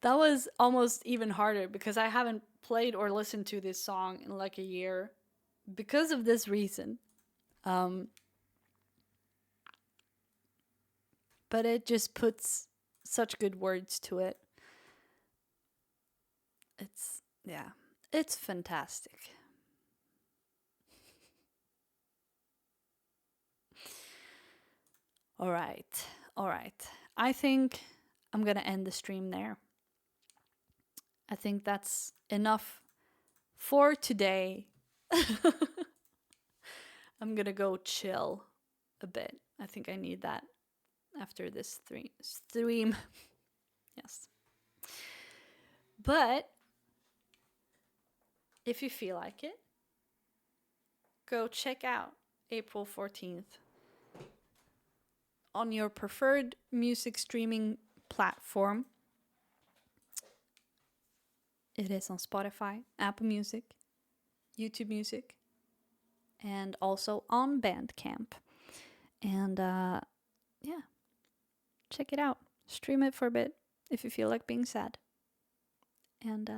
That was almost even harder because I haven't played or listened to this song in like a year because of this reason. But it just puts such good words to it. It's fantastic. All right. I think I'm gonna end the stream there. I think that's enough for today. I'm gonna go chill a bit. I think I need that after this stream. Yes. But if you feel like it, go check out April 14th on your preferred music streaming platform. It is on Spotify, Apple Music, YouTube Music, and also on Bandcamp. And yeah, check it out. Stream it for a bit if you feel like being sad. And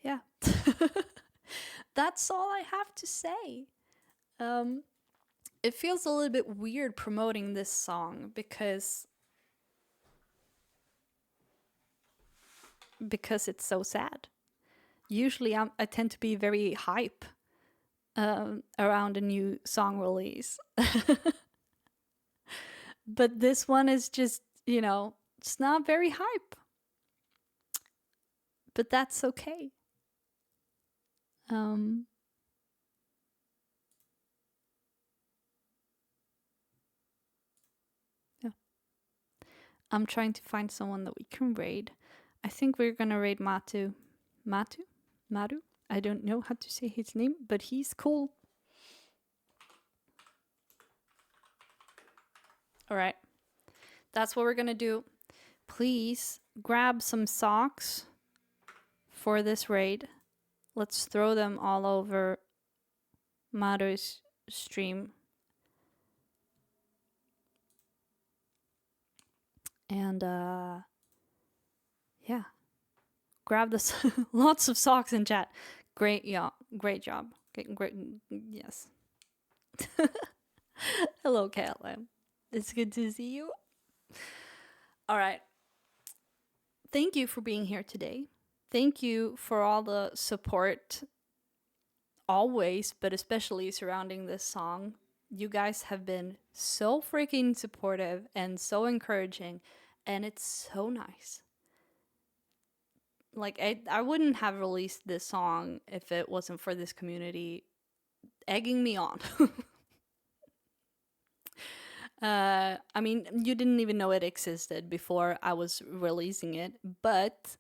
yeah, that's all I have to say. It feels a little bit weird promoting this song because it's so sad. Usually I tend to be very hype around a new song release. But this one is just, it's not very hype. But that's okay. Yeah. I'm trying to find someone that we can raid. I think we're gonna raid Maru? I don't know how to say his name, but he's cool. All right. That's what we're gonna do. Please grab some socks for this raid. Let's throw them all over Maru's stream. And yeah. Grab this lots of socks in chat. Great job. Great. Yes. Hello, Caitlin. It's good to see you. All right. Thank you for being here today. Thank you for all the support always, but especially surrounding this song. You guys have been so freaking supportive and so encouraging, and it's so nice. Like, I wouldn't have released this song if it wasn't for this community egging me on. I mean, you didn't even know it existed before I was releasing it, but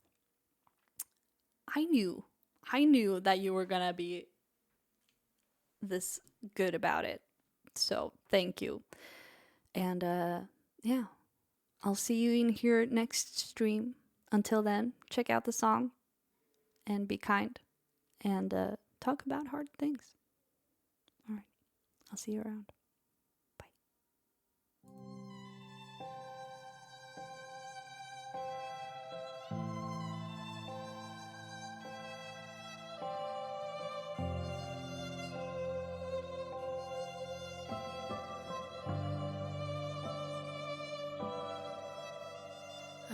I knew that you were gonna be this good about it. So thank you. And yeah, I'll see you in here next stream. Until then, check out the song and be kind and talk about hard things. All right, I'll see you around.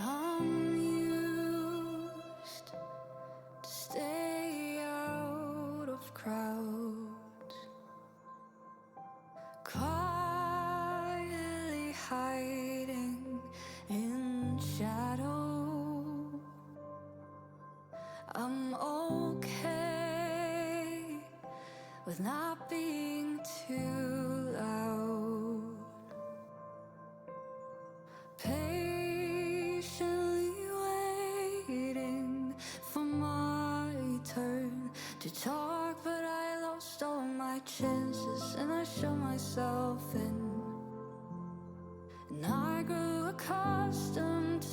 I'm used to stay out of crowds, quietly hiding in shadow. I'm okay with not being too loud. Patiently waiting for my turn to talk, but I lost all my chances and I shut myself in. And I grew accustomed to